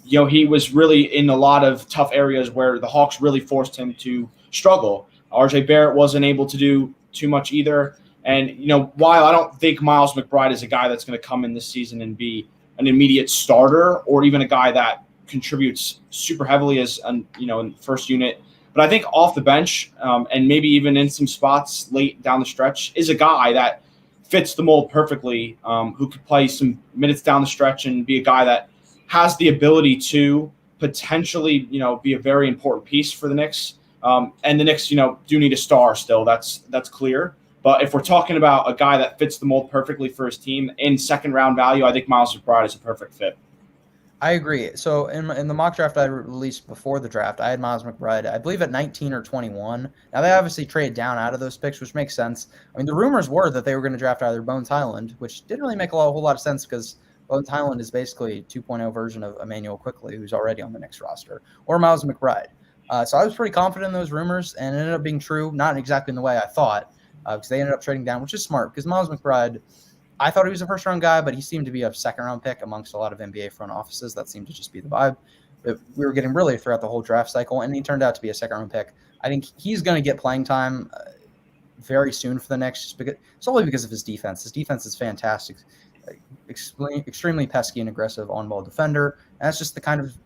he was really in a lot of tough areas where the Hawks really forced him to struggle. RJ Barrett wasn't able to do too much either. And while I don't think Miles McBride is a guy that's going to come in this season and be an immediate starter, or even a guy that contributes super heavily as in first unit, But I think off the bench and maybe even in some spots late down the stretch is a guy that fits the mold perfectly, who could play some minutes down the stretch and be a guy that has the ability to potentially, be a very important piece for the Knicks. And the Knicks, do need a star still. That's clear. But if we're talking about a guy that fits the mold perfectly for his team in second round value, I think Miles McBride is a perfect fit. I agree. So in the mock draft I released before the draft, I had Miles McBride, I believe, at 19 or 21. Now they obviously traded down out of those picks, which makes sense. I mean, the rumors were that they were going to draft either Bones Highland, which didn't really make a whole lot of sense because Bones Highland is basically a 2.0 version of Emmanuel Quickley, who's already on the Knicks roster, or Miles McBride. So I was pretty confident in those rumors, and it ended up being true, not exactly in the way I thought, because they ended up trading down, which is smart because Miles McBride, I thought he was a first-round guy, but he seemed to be a second-round pick amongst a lot of NBA front offices. That seemed to just be the vibe that we were getting really throughout the whole draft cycle, and he turned out to be a second-round pick. I think he's going to get playing time very soon for the Knicks, solely because of his defense. His defense is fantastic, extremely pesky and aggressive on-ball defender, and that's just the kind of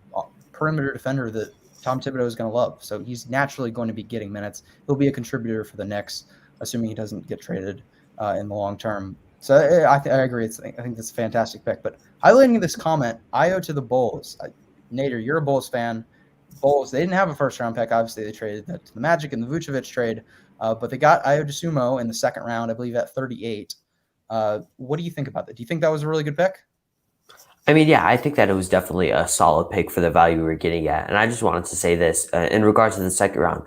perimeter defender that Tom Thibodeau is going to love. So he's naturally going to be getting minutes. He'll be a contributor for the Knicks, assuming he doesn't get traded in the long term. So I agree. I think that's a fantastic pick. But highlighting this comment, I owe to the Bulls. Nader, you're a Bulls fan. Bulls, they didn't have a first-round pick. Obviously, they traded that to the Magic in the Vucevic trade. But they got Ayo Dosunmu in the second round, I believe, at 38. What do you think about that? Do you think that was a really good pick? I mean, yeah, I think that it was definitely a solid pick for the value we were getting at. And I just wanted to say this in regards to the second round.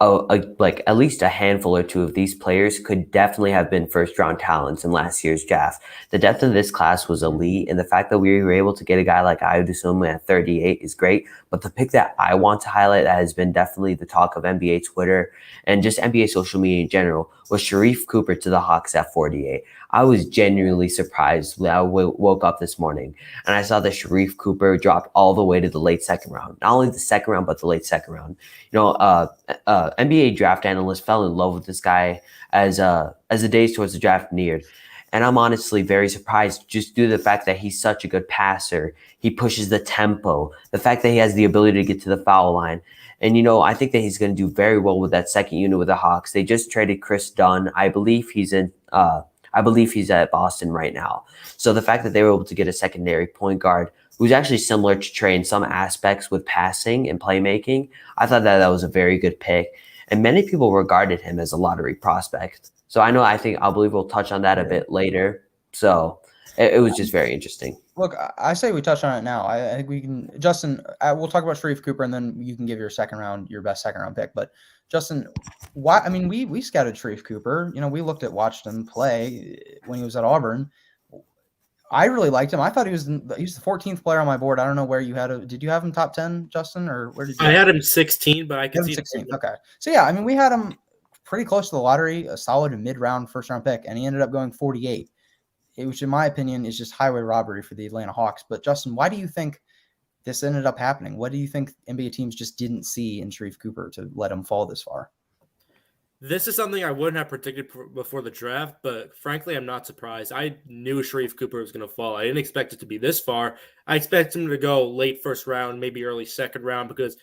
Like at least a handful or two of these players could definitely have been first round talents in last year's draft. The depth of this class was elite, and the fact that we were able to get a guy like Ayo Dosunmu at 38 is great. But the pick that I want to highlight that has been definitely the talk of NBA Twitter and just NBA social media in general was Sharife Cooper to the Hawks at 48. I was genuinely surprised when I woke up this morning and I saw that Sharife Cooper dropped all the way to the late second round. Not only the second round, but the late second round. NBA draft analysts fell in love with this guy as the days towards the draft neared. And I'm honestly very surprised just due to the fact that he's such a good passer. He pushes the tempo, the fact that he has the ability to get to the foul line. And, I think that he's going to do very well with that second unit with the Hawks. They just traded Chris Dunn. I believe he's at Boston right now. So the fact that they were able to get a secondary point guard who's actually similar to Trey in some aspects with passing and playmaking, I thought that was a very good pick. And many people regarded him as a lottery prospect. So I believe we'll touch on that a bit later. So it was just very interesting. Look, I say we touch on it now. I think we can, Justin, we'll talk about Sharife Cooper and then you can give your best second round pick. But Justin, why? I mean, we scouted Sharife Cooper. We watched him play when he was at Auburn. I really liked him. I thought he was the 14th player on my board. I don't know where you had did you have him top 10, Justin, or where did you? I had him 16, but I could see 16. Okay. So yeah, I mean, we had him pretty close to the lottery, a solid mid-round first-round pick, and he ended up going 48, which in my opinion is just highway robbery for the Atlanta Hawks. But Justin, why do you think this ended up happening? What do you think NBA teams just didn't see in Sharife Cooper to let him fall this far? This is something I wouldn't have predicted before the draft, but frankly, I'm not surprised. I knew Sharife Cooper was going to fall. I didn't expect it to be this far. I expect him to go late first round, maybe early second round, because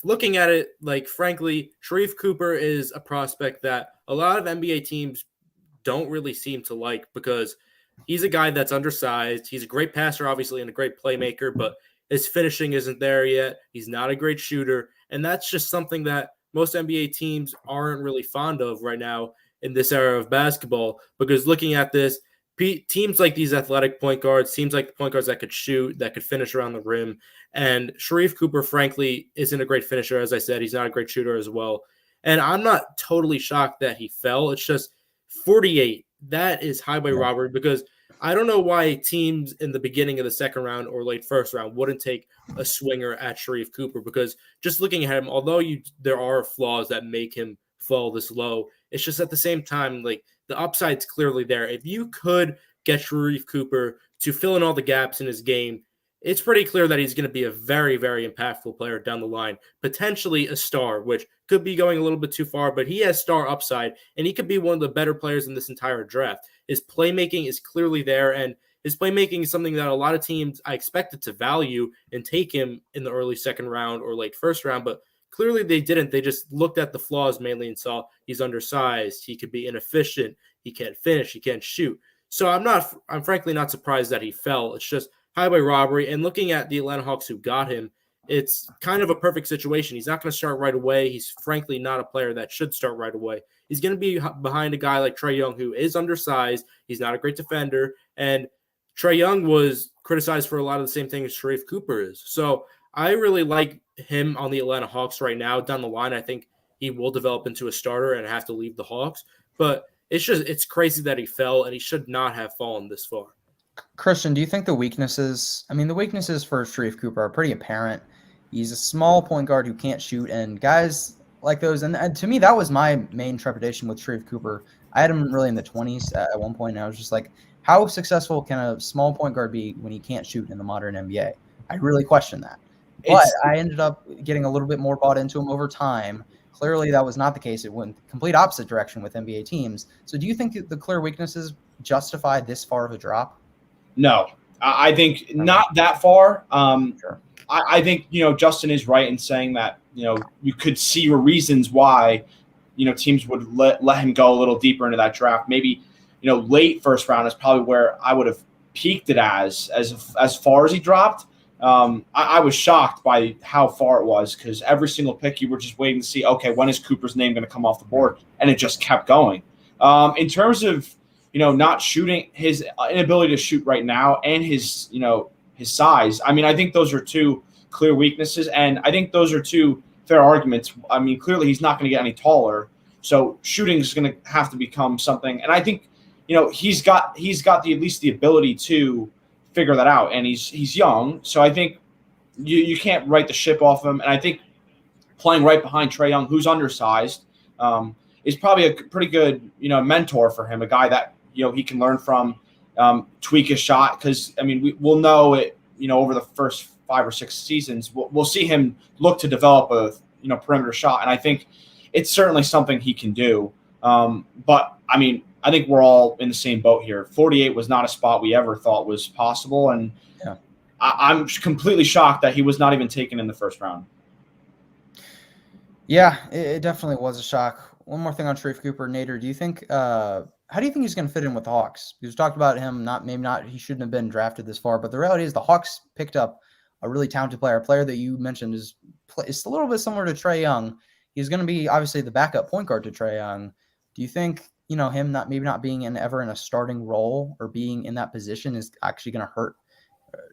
looking at it, frankly, Sharife Cooper is a prospect that a lot of NBA teams don't really seem to like because he's a guy that's undersized. He's a great passer, obviously, and a great playmaker, but his finishing isn't there yet. He's not a great shooter, and that's just something that most NBA teams aren't really fond of right now in this era of basketball, because looking at this, teams like these athletic point guards, teams like the point guards that could shoot, that could finish around the rim, and Sharife Cooper, frankly, isn't a great finisher. As I said, he's not a great shooter as well. And I'm not totally shocked that he fell. It's just 48. That is highway robbery, because I don't know why teams in the beginning of the second round or late first round wouldn't take a swinger at Sharife Cooper, because just looking at him, although there are flaws that make him fall this low, it's just at the same time, the upside's clearly there. If you could get Sharife Cooper to fill in all the gaps in his game, it's pretty clear that he's going to be a very, very impactful player down the line, potentially a star, which could be going a little bit too far, but he has star upside, and he could be one of the better players in this entire draft. His playmaking is clearly there, and his playmaking is something that a lot of teams I expected to value and take him in the early second round or late first round, but Clearly they didn't. They just looked at the flaws mainly and saw he's undersized. He could be inefficient. He can't finish. He can't shoot. So I'm frankly not surprised that he fell. It's just highway robbery. And looking at the Atlanta Hawks who got him, it's kind of a perfect situation. He's not going to start right away. He's frankly not a player that should start right away. He's going to be behind a guy like Trae Young, who is undersized. He's not a great defender. And Trae Young was criticized for a lot of the same things Sharife Cooper is. So I really like him on the Atlanta Hawks right now. Down the line, I think he will develop into a starter and have to leave the Hawks. But it's crazy that he fell, and he should not have fallen this far. Christian, do you think the weaknesses for Sharife Cooper are pretty apparent? He's a small point guard who can't shoot, and guys like those. And to me, that was my main trepidation with Sharife Cooper. I had him really in the 20s at one point, and I was just like, how successful can a small point guard be when he can't shoot in the modern NBA? I really question that. But I ended up getting a little bit more bought into him over time. Clearly, that was not the case. It went complete opposite direction with NBA teams. So do you think the clear weaknesses justify this far of a drop? No, I think not that far. Sure. I think, Justin is right in saying that, you could see reasons why, teams would let him go a little deeper into that draft. Maybe, late first round is probably where I would have peaked it as far as he dropped. I was shocked by how far it was, because every single pick you were just waiting to see, okay, when is Cooper's name going to come off the board? And it just kept going. In terms of, not shooting, his inability to shoot right now and his size, I mean, I think those are two clear weaknesses, and I think those are two fair arguments. I mean, clearly he's not going to get any taller, so shooting is going to have to become something. And I think, he's got at least the ability to figure that out, and he's young, so I think you can't write the ship off him. And I think playing right behind Trae Young, who's undersized, is probably a pretty good mentor for him, a guy that he can learn from, tweak his shot, because I mean we'll know it over the first 5 or 6 seasons. We'll see him look to develop a perimeter shot, and I think it's certainly something he can do. But I mean, I think we're all in the same boat here. 48 was not a spot we ever thought was possible, and yeah. I'm completely shocked that he was not even taken in the first round. Yeah, it definitely was a shock. One more thing on Sharife Cooper, Nader. Do you think? How do you think he's going to fit in with the Hawks? Because we talked about him, he shouldn't have been drafted this far, but the reality is the Hawks picked up a really talented player. A player that you mentioned is a little bit similar to Trae Young. He's going to be obviously the backup point guard to Trae Young. Do you think him not being ever in a starting role or being in that position is actually going to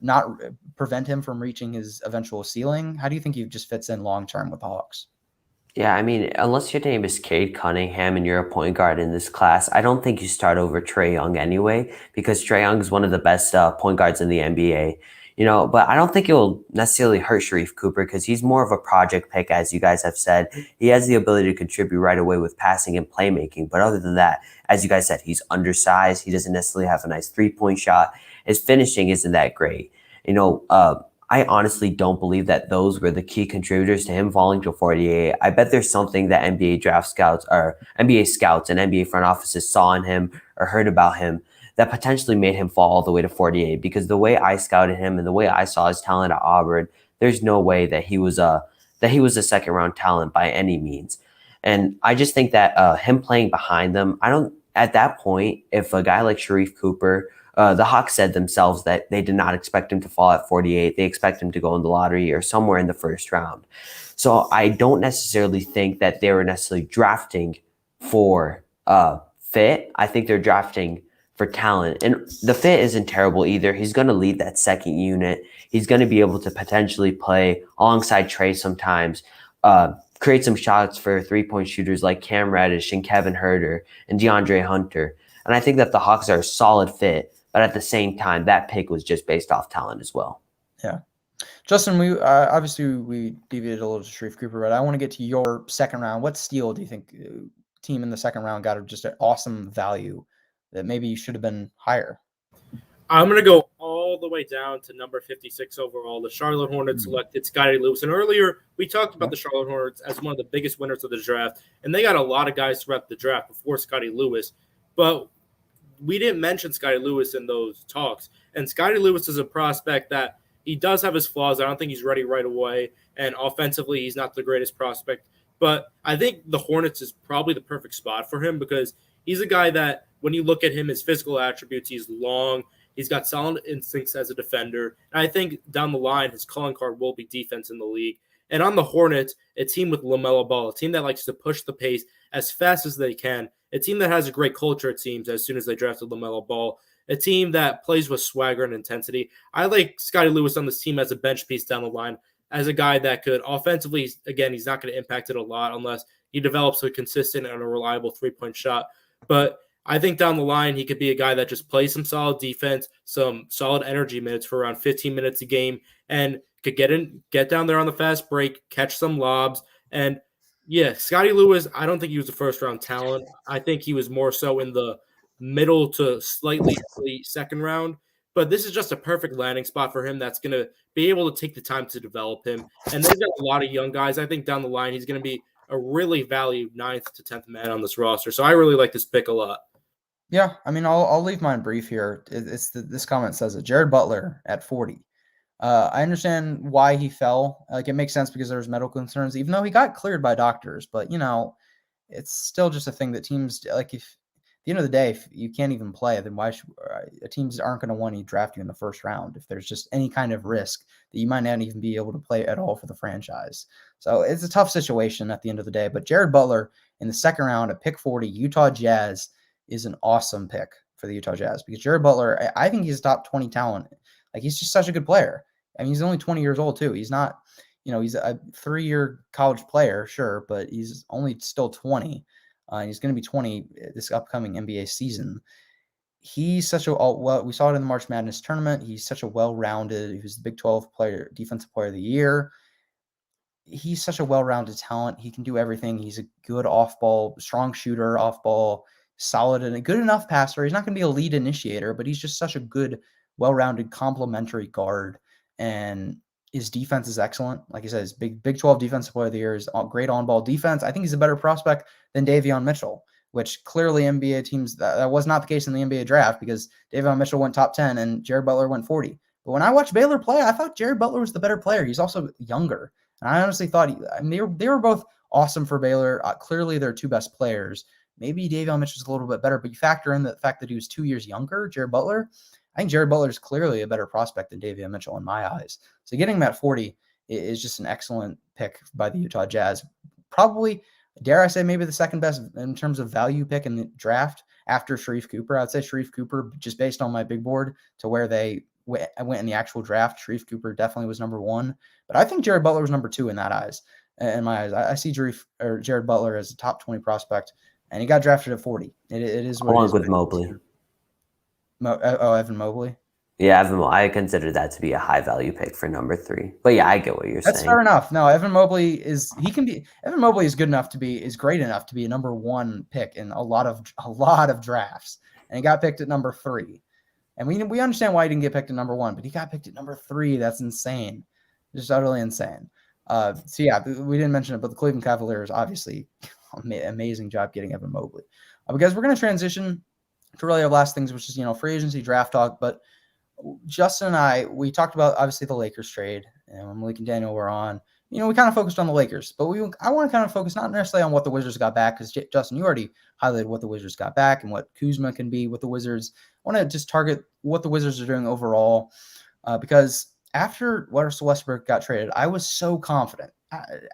not prevent him from reaching his eventual ceiling? How do you think he just fits in long term with the Hawks? Yeah, I mean, unless your name is Cade Cunningham and you're a point guard in this class, I don't think you start over Trae Young anyway, because Trae Young is one of the best point guards in the NBA. But I don't think it will necessarily hurt Sharife Cooper, because he's more of a project pick, as you guys have said. He has the ability to contribute right away with passing and playmaking. But other than that, as you guys said, he's undersized. He doesn't necessarily have a nice three-point shot. His finishing isn't that great. I honestly don't believe that those were the key contributors to him falling to 48. I bet there's something that NBA draft scouts or NBA scouts and NBA front offices saw in him or heard about him that potentially made him fall all the way to 48. Because the way I scouted him and the way I saw his talent at Auburn, there's no way that he was a second round talent by any means. And I just think that him playing behind them, at that point, if a guy like Sharife Cooper, the Hawks said themselves that they did not expect him to fall at 48. They expect him to go in the lottery or somewhere in the first round. So I don't necessarily think that they were necessarily drafting for fit. I think they're drafting for talent. And the fit isn't terrible either. He's going to lead that second unit. He's going to be able to potentially play alongside Trae sometimes, create some shots for three-point shooters like Cam Reddish and Kevin Huerter and DeAndre Hunter. And I think that the Hawks are a solid fit. But at the same time, that pick was just based off talent as well. Yeah. Justin, we deviated a little to Sharife Cooper, but I want to get to your second round. What steal do you think team in the second round got just an awesome value that maybe should have been higher? I'm going to go all the way down to number 56 overall. The Charlotte Hornets selected Scottie Lewis. And earlier, we talked about the Charlotte Hornets as one of the biggest winners of the draft. And they got a lot of guys throughout the draft before Scottie Lewis. But we didn't mention Scottie Lewis in those talks. And Scottie Lewis is a prospect that he does have his flaws. I don't think he's ready right away. And offensively, he's not the greatest prospect. But I think the Hornets is probably the perfect spot for him because he's a guy that when you look at him, his physical attributes, he's long. He's got solid instincts as a defender. And I think down the line, his calling card will be defense in the league. And on the Hornets, a team with LaMelo Ball, a team that likes to push the pace as fast as they can, a team that has a great culture, it seems, as soon as they drafted LaMelo Ball, a team that plays with swagger and intensity. I like Scotty Lewis on this team as a bench piece down the line, as a guy that could offensively, again, he's not going to impact it a lot unless he develops a consistent and a reliable three-point shot. But I think down the line, he could be a guy that just plays some solid defense, some solid energy minutes for around 15 minutes a game, and could get down there on the fast break, catch some lobs. And yeah, Scotty Lewis, I don't think he was a first-round talent. I think he was more so in the middle to slightly early second round. But this is just a perfect landing spot for him that's going to be able to take the time to develop him. And they've got a lot of young guys. I think down the line, he's going to be a really valued 9th to 10th man on this roster. So I really like this pick a lot. Yeah, I mean, I'll leave mine brief here. This comment says it. Jared Butler at 40. I understand why he fell. Like, it makes sense because there's medical concerns, even though he got cleared by doctors. But, you know, it's still just a thing that teams, like, if at the end of the day, if you can't even play, then why should teams aren't going to want to draft you in the first round if there's just any kind of risk that you might not even be able to play at all for the franchise. So it's a tough situation at the end of the day. But Jared Butler in the second round at pick 40, Utah Jazz, is an awesome pick for the Utah Jazz because Jared Butler, I think he's a top 20 talent. Like, he's just such a good player. I mean, he's only 20 years old too. He's not, you know, he's a 3-year college player, sure, but he's only still 20. And he's going to be 20 this upcoming NBA season. He's such a, well, we saw it in the March Madness tournament. He's such a well-rounded, he was the Big 12 defensive player of the year. He's such a well-rounded talent. He can do everything. He's a good off-ball, strong shooter, off-ball, solid and a good enough passer. He's not going to be a lead initiator, but he's just such a good, well-rounded, complementary guard. And his defense is excellent. Like I said, his Big 12 defensive player of the year is great on-ball defense. I think he's a better prospect than Davion Mitchell, which clearly NBA teams, that was not the case in the NBA draft because Davion Mitchell went top 10 and Jared Butler went 40. But when I watched Baylor play, I thought Jared Butler was the better player. He's also younger. And I honestly thought, they were both awesome for Baylor. Clearly, they're two best players. Maybe Davion Mitchell's a little bit better, but you factor in the fact that he was 2 years younger, Jared Butler. I think Jared Butler is clearly a better prospect than Davion Mitchell in my eyes. So getting him at 40 is just an excellent pick by the Utah Jazz. Probably, dare I say, maybe the second best in terms of value pick in the draft after Sharife Cooper. I'd say Sharife Cooper, just based on my big board to where they went in the actual draft. Sharife Cooper definitely was number 1, but I think Jared Butler was number 2 in my eyes. I see Jared Butler as a top 20 prospect, and he got drafted at 40. It is what along it is. With Mobley. Evan Mobley. Yeah, I consider that to be a high value pick for number 3. But yeah, I get what you're saying. That's fair enough. No, Evan Mobley is great enough to be a number 1 pick in a lot of drafts, and he got picked at number 3. And we understand why he didn't get picked at number 1, but he got picked at number 3. That's insane, just utterly insane. So yeah, we didn't mention it, but the Cleveland Cavaliers obviously amazing job getting Evan Mobley. Because we're going to transition to really our last things, which is, free agency draft talk. But Justin and I, we talked about obviously the Lakers trade, and when Malik and Daniel were on, we kind of focused on the Lakers, but I want to kind of focus not necessarily on what the Wizards got back, because Justin, you already highlighted what the Wizards got back and what Kuzma can be with the Wizards. I want to just target what the Wizards are doing overall, because after Russell Westbrook got traded, I was so confident,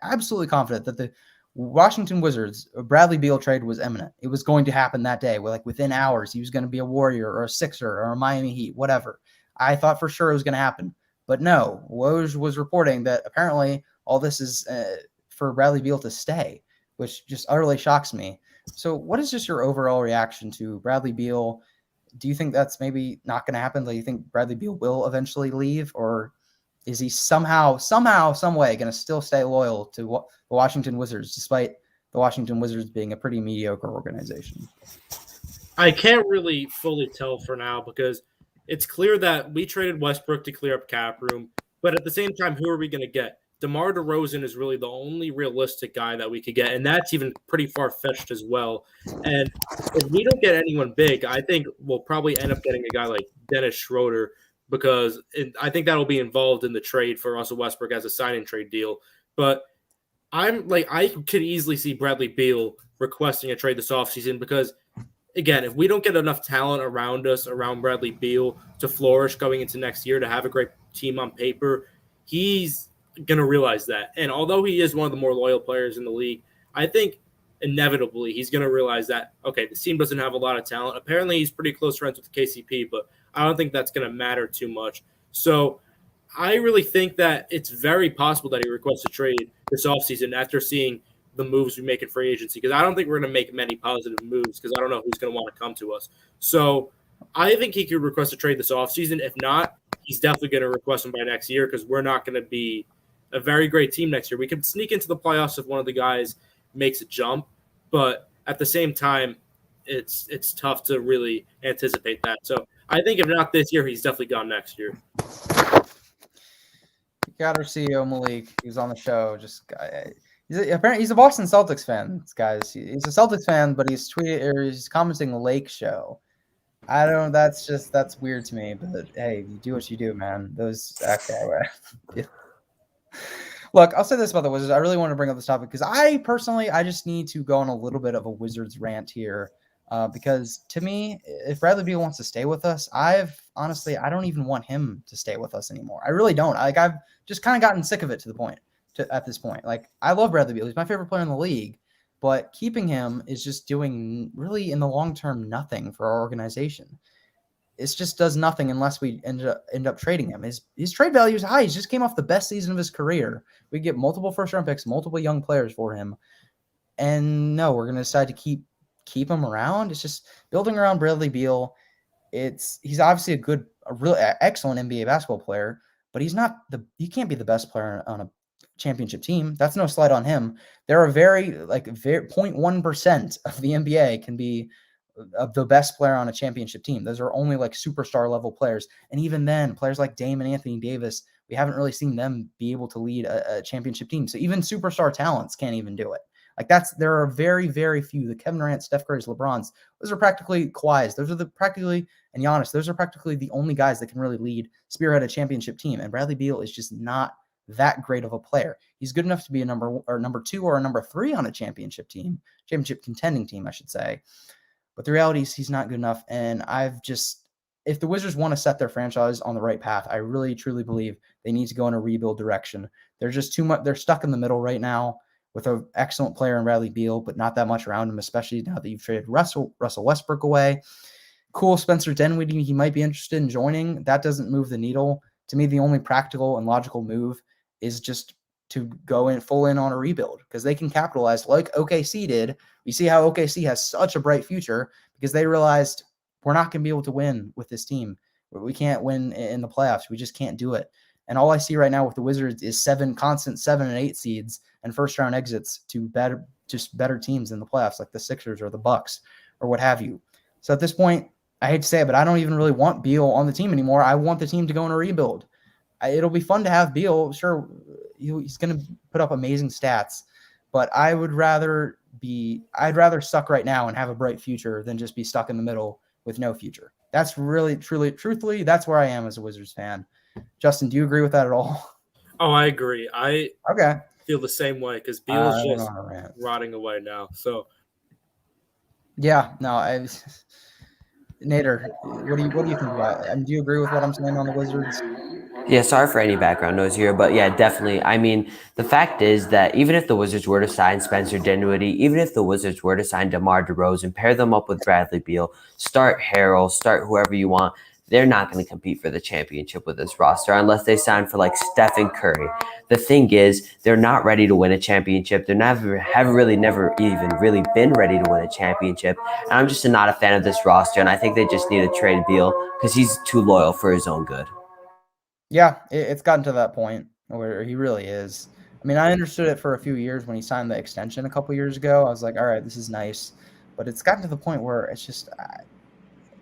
absolutely confident that the Washington Wizards, Bradley Beal trade was imminent. It was going to happen that day. Within hours, he was going to be a Warrior or a Sixer or a Miami Heat, whatever. I thought for sure it was going to happen. But no, Woj was reporting that apparently all this is for Bradley Beal to stay, which just utterly shocks me. So what is just your overall reaction to Bradley Beal? Do you think that's maybe not going to happen? Do you think Bradley Beal will eventually leave, or is he somehow, some way going to still stay loyal to the Washington Wizards, despite the Washington Wizards being a pretty mediocre organization? I can't really fully tell for now, because it's clear that we traded Westbrook to clear up cap room, but at the same time, who are we going to get? DeMar DeRozan is really the only realistic guy that we could get, and that's even pretty far-fetched as well. And if we don't get anyone big, I think we'll probably end up getting a guy like Dennis Schroeder. because I think that'll be involved in the trade for Russell Westbrook as a sign and trade deal. But I could easily see Bradley Beal requesting a trade this offseason because, again, if we don't get enough talent around us, around Bradley Beal to flourish going into next year, to have a great team on paper, he's going to realize that. And although he is one of the more loyal players in the league, I think inevitably he's going to realize that, okay, this team doesn't have a lot of talent. Apparently he's pretty close friends with KCP, but I don't think that's going to matter too much. So I really think that it's very possible that he requests a trade this offseason after seeing the moves we make in free agency, because I don't think we're going to make many positive moves because I don't know who's going to want to come to us. So I think he could request a trade this offseason. If not, he's definitely going to request him by next year because we're not going to be a very great team next year. We could sneak into the playoffs if one of the guys makes a jump, but at the same time, it's tough to really anticipate that. So I think if not this year, he's definitely gone next year. Got our CEO Malik. He was on the show. Apparently he's a Boston Celtics fan. Guys, he's a Celtics fan, but he's commenting the Lake show. I don't. That's weird to me. But hey, you do what you do, man. Yeah. Look, I'll say this about the Wizards. I really want to bring up this topic because I just need to go on a little bit of a Wizards rant here. Because to me, if Bradley Beal wants to stay with us, I don't even want him to stay with us anymore. I really don't. I've just kind of gotten sick of it at this point. Like, I love Bradley Beal. He's my favorite player in the league, but keeping him is just doing really in the long term nothing for our organization. It just does nothing unless we end up trading him. His trade value is high. He just came off the best season of his career. We get multiple first round picks, multiple young players for him. And no, we're going to decide to keep him around. It's just building around Bradley Beal. He's obviously a really excellent NBA basketball player, but he can't be the best player on a championship team. That's no slight on him. There are very 0.1% of the NBA can be of the best player on a championship team. Those are only like superstar level players. And even then, players like Dame and Anthony Davis, we haven't really seen them be able to lead a championship team. So even superstar talents can't even do it. There are very, very few. The Kevin Durant, Steph Curry's, LeBron's, those are practically Kawhi's. Those are and Giannis, those are practically the only guys that can really spearhead a championship team. And Bradley Beal is just not that great of a player. He's good enough to be a number 2 or a number 3 on a championship contending team, I should say. But the reality is he's not good enough. And if the Wizards want to set their franchise on the right path, I really, truly believe they need to go in a rebuild direction. They're just too much. They're stuck in the middle right now with an excellent player in Bradley Beal, but not that much around him, especially now that you've traded Russell Westbrook away. Cool, Spencer Dinwiddie, he might be interested in joining. That doesn't move the needle. To me, the only practical and logical move is just to go in full in on a rebuild because they can capitalize like OKC did. We see how OKC has such a bright future because they realized we're not going to be able to win with this team. We can't win in the playoffs. We just can't do it. And all I see right now with the Wizards is 7 and 8 seeds and first round exits to better teams in the playoffs, like the Sixers or the Bucks or what have you. So at this point, I hate to say it, but I don't even really want Beal on the team anymore. I want the team to go in a rebuild. It'll be fun to have Beal. Sure, he's going to put up amazing stats, but I'd rather suck right now and have a bright future than just be stuck in the middle with no future. That's really, truthfully, that's where I am as a Wizards fan. Justin, do you agree with that at all? Oh, I agree. I feel the same way because Beal's just rotting away now. So, yeah, no, Nader, what do you think about it? Do you agree with what I'm saying on the Wizards? Yeah, sorry for any background noise here, but yeah, definitely. I mean, the fact is that even if the Wizards were to sign Spencer Dinwiddie, even if the Wizards were to sign DeMar DeRozan, pair them up with Bradley Beal, start Harrell, start whoever you want, they're not going to compete for the championship with this roster unless they sign for like Stephen Curry. The thing is, they're not ready to win a championship. They're never even really been ready to win a championship. And I'm just not a fan of this roster, and I think they just need to trade Beal because he's too loyal for his own good. Yeah, it's gotten to that point where he really is. I mean, I understood it for a few years when he signed the extension a couple years ago. I was like, all right, this is nice. But it's gotten to the point where it's just,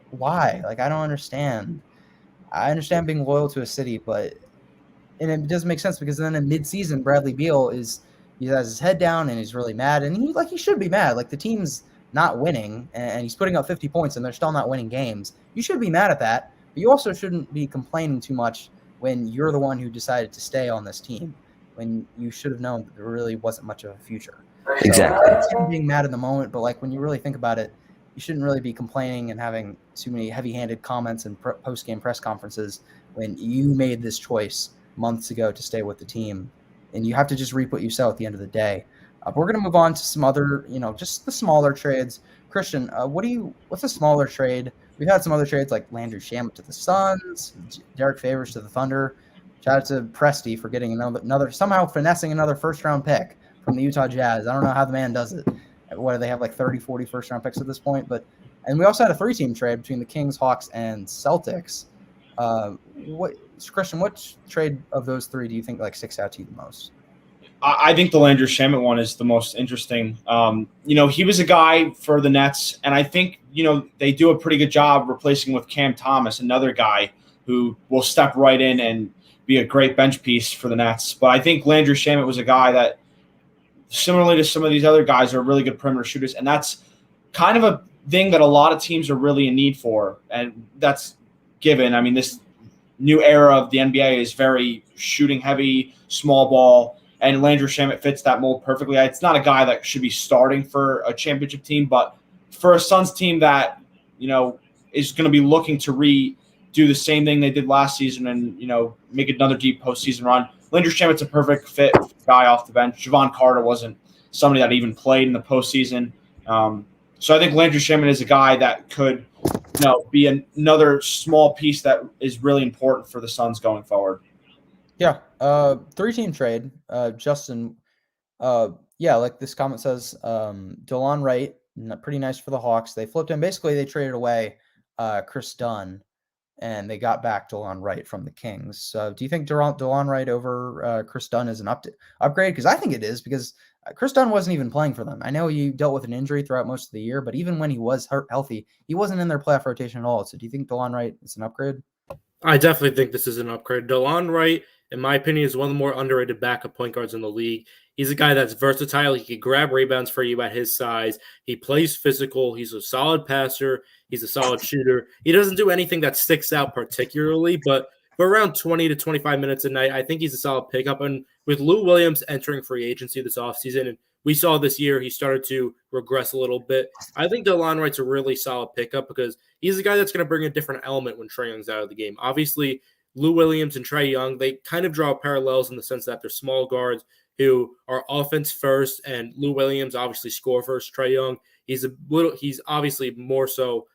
why? Like, I don't understand. I understand being loyal to a city, and it doesn't make sense because then in mid-season, Bradley Beal he has his head down and he's really mad. And he should be mad. Like, the team's not winning and he's putting up 50 points and they're still not winning games. You should be mad at that. But you also shouldn't be complaining too much when you're the one who decided to stay on this team, when you should have known that there really wasn't much of a future. Exactly. So, it's him being mad in the moment, but like when you really think about it, you shouldn't really be complaining and having too many heavy-handed comments and post-game press conferences when you made this choice months ago to stay with the team, and you have to just reap what you sow at the end of the day. But we're going to move on to some other, just the smaller trades. Christian, what's a smaller trade? We've had some other trades like Landry Shamet to the Suns, Derek Favors to the Thunder. Shout out to Presti for getting another somehow finessing another first-round pick from the Utah Jazz. I don't know how the man does it. What do they have, like 30, 40 first-round picks at this point? And we also had a 3-team trade between the Kings, Hawks, and Celtics. Christian, what trade of those three do you think like sticks out to you the most? I think the Landry Shamet one is the most interesting. He was a guy for the Nets, and I think, they do a pretty good job replacing with Cam Thomas, another guy who will step right in and be a great bench piece for the Nets. But I think Landry Shamet was a guy that, similarly to some of these other guys, are really good perimeter shooters, and that's kind of a thing that a lot of teams are really in need for, and that's given. I mean, this new era of the NBA is very shooting heavy, small ball, and Landry Shamet fits that mold perfectly. It's not a guy that should be starting for a championship team, but for a Suns team that, is going to be looking to do the same thing they did last season and, make another deep postseason run, Landry Shamet's a perfect fit guy off the bench. Javon Carter wasn't somebody that even played in the postseason. So I think Landry Shamet is a guy that could, be another small piece that is really important for the Suns going forward. Yeah. 3-team trade. Justin, like this comment says, DeLon Wright, pretty nice for the Hawks. They flipped him. Basically, they traded away Chris Dunn, and they got back DeLon Wright from the Kings. So do you think DeLon Wright over Chris Dunn is an upgrade? Because I think it is, because Chris Dunn wasn't even playing for them. I know he dealt with an injury throughout most of the year, but even when he was healthy, he wasn't in their playoff rotation at all. So do you think DeLon Wright is an upgrade? I definitely think this is an upgrade. DeLon Wright, in my opinion, is one of the more underrated backup point guards in the league. He's a guy that's versatile. He can grab rebounds for you at his size. He plays physical. He's a solid passer. He's a solid shooter. He doesn't do anything that sticks out particularly, but for around 20 to 25 minutes a night, I think he's a solid pickup. And with Lou Williams entering free agency this offseason, and we saw this year he started to regress a little bit, I think DeLon Wright's a really solid pickup because he's a guy that's going to bring a different element when Trae Young's out of the game. Obviously, Lou Williams and Trae Young, they kind of draw parallels in the sense that they're small guards who are offense first, and Lou Williams obviously score first. Trae Young, he's obviously more so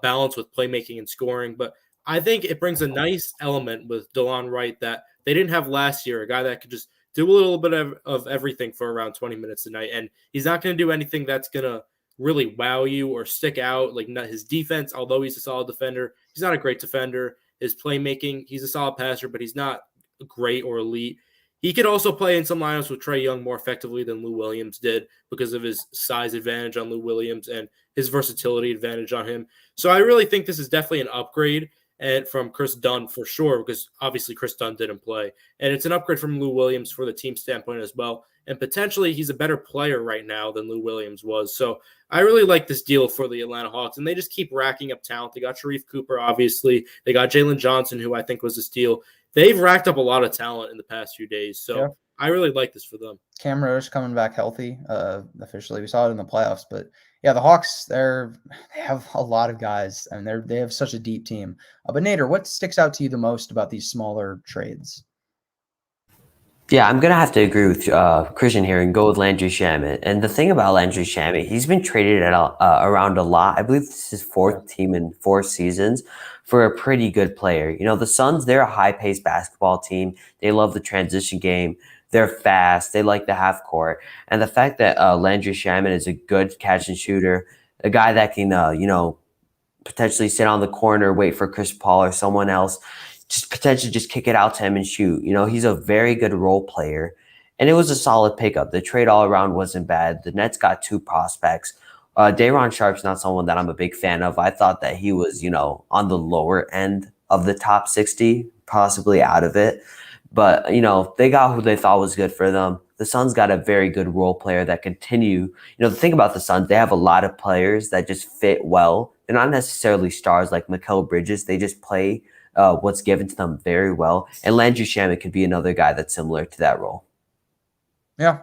balanced with playmaking and scoring, but I think it brings a nice element with DeLon Wright that they didn't have last year, a guy that could just do a little bit of everything for around 20 minutes a night, and he's not going to do anything that's going to really wow you or stick out. Like, not his defense, although he's a solid defender, he's not a great defender. His playmaking, he's a solid passer, but he's not great or elite. He could also play in some lineups with Trae Young more effectively than Lou Williams did because of his size advantage on Lou Williams and his versatility advantage on him. So I really think this is definitely an upgrade and from Chris Dunn for sure, because obviously Chris Dunn didn't play. And it's an upgrade from Lou Williams for the team standpoint as well. And potentially he's a better player right now than Lou Williams was. So I really like this deal for the Atlanta Hawks. And they just keep racking up talent. They got Sharife Cooper, obviously. They got Jalen Johnson, who I think was a steal. They've racked up a lot of talent in the past few days. So yeah. I really like this for them. Cam Reddish coming back healthy officially. We saw it in the playoffs. But, yeah, the Hawks, they have a lot of guys. I mean, they have such a deep team. But, Nader, what sticks out to you the most about these smaller trades? Yeah, I'm going to have to agree with Christian here and go with Landry Shamet. And the thing about Landry Shamet, he's been traded around a lot. I believe this is his fourth team in 4 seasons for a pretty good player. The Suns, they're a high-paced basketball team. They love the transition game. They're fast. They like the half court. And the fact that Landry Shamet is a good catch and shooter, a guy that can, potentially sit on the corner, wait for Chris Paul or someone else, just potentially just kick it out to him and shoot. He's a very good role player. And it was a solid pickup. The trade all around wasn't bad. The Nets got 2 prospects. Day'Ron Sharpe's not someone that I'm a big fan of. I thought that he was, on the lower end of the top 60, possibly out of it. But, they got who they thought was good for them. the Suns got a very good role player that continue. The thing about the Suns, they have a lot of players that just fit well. They're not necessarily stars like Mikal Bridges. They just play what's given to them very well. And Landry Shamet could be another guy that's similar to that role. Yeah.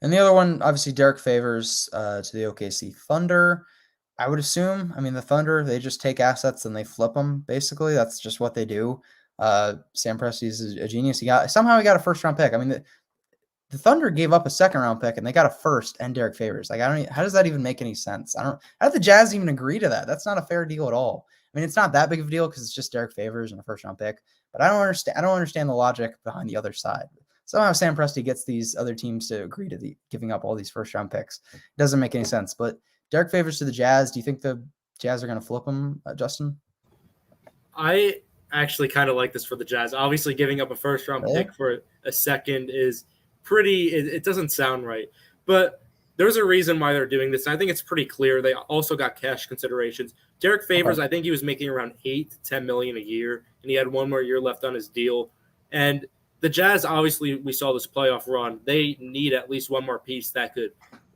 And the other one, obviously, Derek Favors to the OKC Thunder. I would assume, the Thunder, they just take assets and they flip them, basically. That's just what they do. Sam Presti's a genius. He got a first-round pick. The Thunder gave up a second-round pick and they got a first and Derek Favors. How does that even make any sense? How did the Jazz even agree to that? That's not a fair deal at all. It's not that big of a deal because it's just Derek Favors and a first-round pick. But I don't understand the logic behind the other side. Somehow Sam Presti gets these other teams to agree to giving up all these first-round picks. It doesn't make any sense. But Derek Favors to the Jazz. Do you think the Jazz are going to flip him, Justin? I actually kind of like this for the Jazz. Obviously, giving up a first-round pick for a second is pretty. It doesn't sound right, but there's a reason why they're doing this. And I think it's pretty clear. They also got cash considerations. Derek Favors, I think he was making around $8 to $10 million a year, and he had one more year left on his deal. And the Jazz, obviously, we saw this playoff run. They need at least one more piece that could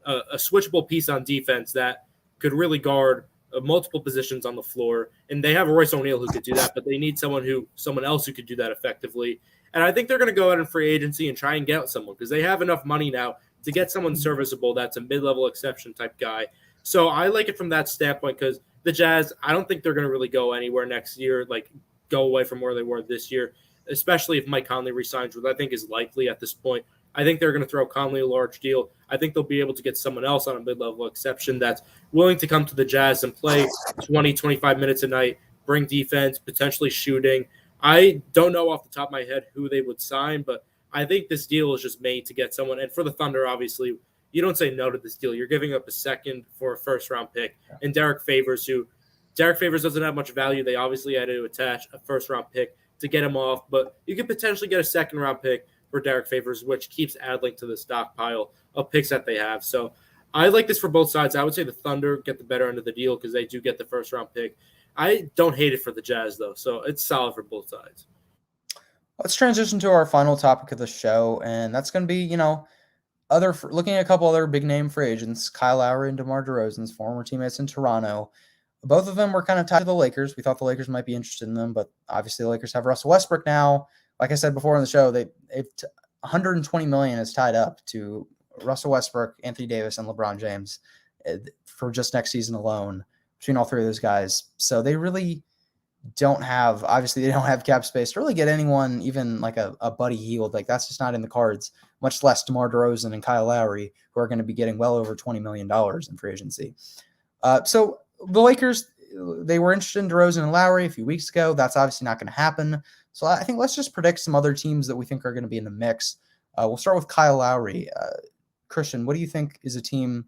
a switchable piece on defense that could really guard multiple positions on the floor. And they have Royce O'Neal who could do that, but they need someone else who could do that effectively. And I think they're going to go out in free agency and try and get someone because they have enough money now to get someone serviceable that's a mid-level exception type guy. So I like it from that standpoint because the Jazz, I don't think they're going to really go anywhere next year, like go away from where they were this year, especially if Mike Conley resigns, which I think is likely at this point. I think they're going to throw Conley a large deal. I think they'll be able to get someone else on a mid-level exception that's willing to come to the Jazz and play 20, 25 minutes a night, bring defense, potentially shooting. I don't know off the top of my head who they would sign, but I think this deal is just made to get someone. And for the Thunder, obviously, you don't say no to this deal. You're giving up a second for a first-round pick. And Derek Favors doesn't have much value. They obviously had to attach a first-round pick to get him off, but you could potentially get a second-round pick for Derek Favors, which keeps adding to the stockpile of picks that they have. So I like this for both sides. I would say the Thunder get the better end of the deal because they do get the first-round pick. I don't hate it for the Jazz, though, so it's solid for both sides. Let's transition to our final topic of the show, and that's going to be, looking at a couple other big-name free agents, Kyle Lowry and DeMar DeRozan's former teammates in Toronto. Both of them were kind of tied to the Lakers. We thought the Lakers might be interested in them, but obviously the Lakers have Russell Westbrook now. Like I said before on the show, $120 million is tied up to Russell Westbrook, Anthony Davis, and LeBron James for just next season alone between all three of those guys. So they really don't have cap space to really get anyone, even like a Buddy Hield. Like that's just not in the cards, much less DeMar DeRozan and Kyle Lowry, who are going to be getting well over $20 million in free agency. So the Lakers, they were interested in DeRozan and Lowry a few weeks ago. That's obviously not going to happen. So I think let's just predict some other teams that we think are going to be in the mix. We'll start with Kyle Lowry. Christian, what do you think is a team,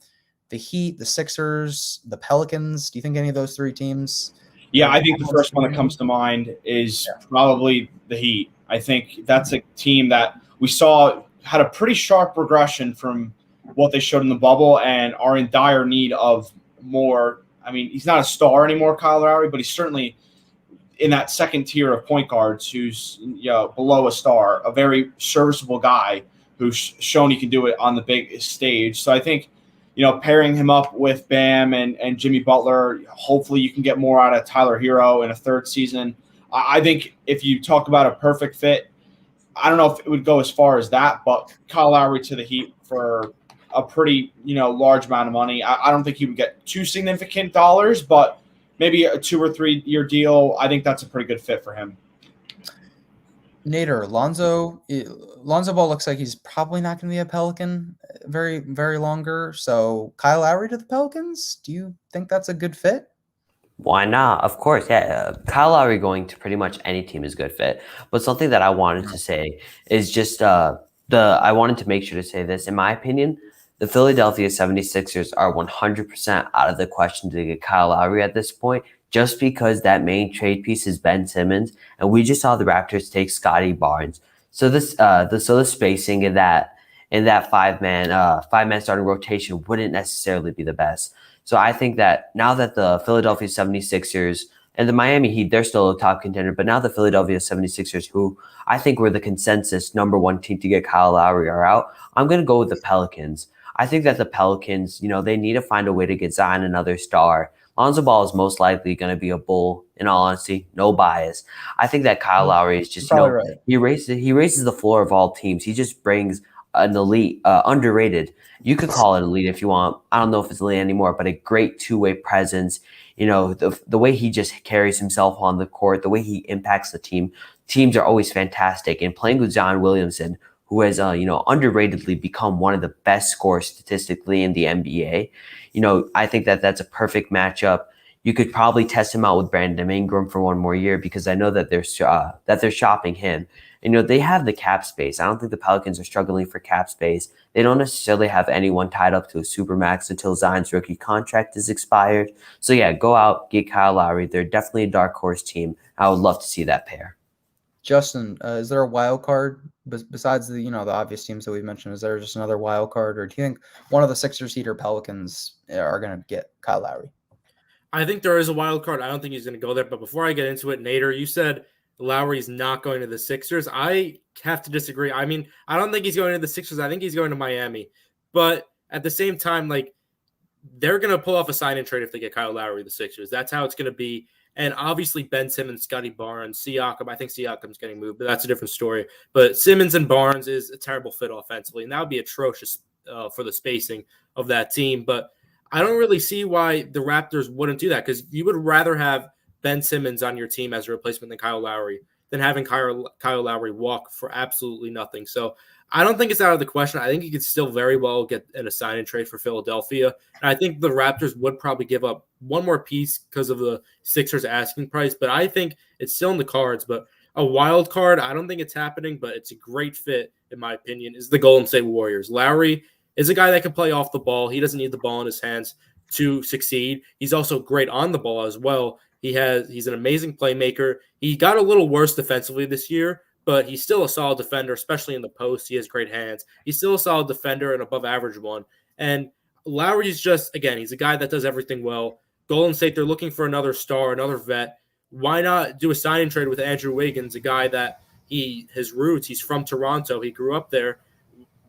the Heat, the Sixers, the Pelicans? Do you think any of those three teams? Yeah, I think the first one that comes to mind is probably the Heat. I think that's a team that we saw had a pretty sharp regression from what they showed in the bubble and are in dire need of more. He's not a star anymore, Kyle Lowry, but he's certainly in that second tier of point guards who's below a star, a very serviceable guy who's shown he can do it on the big stage. So I think, pairing him up with Bam and Jimmy Butler, hopefully you can get more out of Tyler Hero in a third season. I think if you talk about a perfect fit, I don't know if it would go as far as that, but Kyle Lowry to the Heat for a pretty, large amount of money. I don't think he would get too significant dollars, but maybe a 2 or 3 year deal. I think that's a pretty good fit for him. Nader, Lonzo Ball looks like he's probably not going to be a Pelican very, very longer. So Kyle Lowry to the Pelicans, do you think that's a good fit? Why not? Of course, yeah. Kyle Lowry going to pretty much any team is a good fit. But something that I wanted to say is just I wanted to make sure to say this. In my opinion, the Philadelphia 76ers are 100% out of the question to get Kyle Lowry at this point, just because that main trade piece is Ben Simmons, and we just saw the Raptors take Scotty Barnes. So the spacing in that five-man starting rotation wouldn't necessarily be the best. So I think that now that the Philadelphia 76ers And the Miami Heat, they're still a top contender. But now the Philadelphia 76ers, who I think were the consensus number one team to get Kyle Lowry, are out. I'm going to go with the Pelicans. I think that the Pelicans, they need to find a way to get Zion another star. Lonzo Ball is most likely going to be a Bull, in all honesty, no bias. I think that Kyle Lowry is just, Probably right. he raises the floor of all teams. He just brings an elite, underrated. You could call it elite if you want. I don't know if it's elite anymore, but a great two-way presence. The way he just carries himself on the court, the way he impacts the team. Teams are always fantastic. And playing with Zion Williamson, who has, underratedly become one of the best scorers statistically in the NBA. I think that that's a perfect matchup. You could probably test him out with Brandon Ingram for one more year because I know that they're shopping him. They have the cap space. I don't think the Pelicans are struggling for cap space. They don't necessarily have anyone tied up to a supermax until Zion's rookie contract is expired. So yeah, go out, get Kyle Lowry. They're definitely a dark horse team. I would love to see that pair. Justin, is there a wild card besides the obvious teams that we've mentioned? Is there just another wild card, or do you think one of the Sixers, Heat, or Pelicans are going to get Kyle Lowry? I think there is a wild card. I don't think he's going to go there. But before I get into it, Nader, you said Lowry's not going to the Sixers. I have to disagree. I mean, I don't think he's going to the Sixers. I think he's going to Miami. But at the same time, they're going to pull off a sign and trade if they get Kyle Lowry to the Sixers. That's how it's going to be. And obviously Ben Simmons, Scotty Barnes, Siakam. I think Siakam's getting moved, but that's a different story. But Simmons and Barnes is a terrible fit offensively, and that would be atrocious for the spacing of that team. But I don't really see why the Raptors wouldn't do that, because you would rather have Ben Simmons on your team as a replacement than Kyle Lowry, than having Kyle Lowry walk for absolutely nothing. So I don't think it's out of the question. I think he could still very well get an assign and trade for Philadelphia. And I think the Raptors would probably give up one more piece because of the Sixers asking price. But I think it's still in the cards. But a wild card, I don't think it's happening, but it's a great fit, in my opinion, is the Golden State Warriors. Lowry is a guy that can play off the ball. He doesn't need the ball in his hands to succeed. He's also great on the ball as well. He's an amazing playmaker. He got a little worse defensively this year, but he's still a solid defender, especially in the post. He has great hands. He's still a solid defender, an above average one. And Lowry's just, again, he's a guy that does everything well. Golden State, they're looking for another star, another vet. Why not do a sign and trade with Andrew Wiggins, a guy that his roots, he's from Toronto. He grew up there.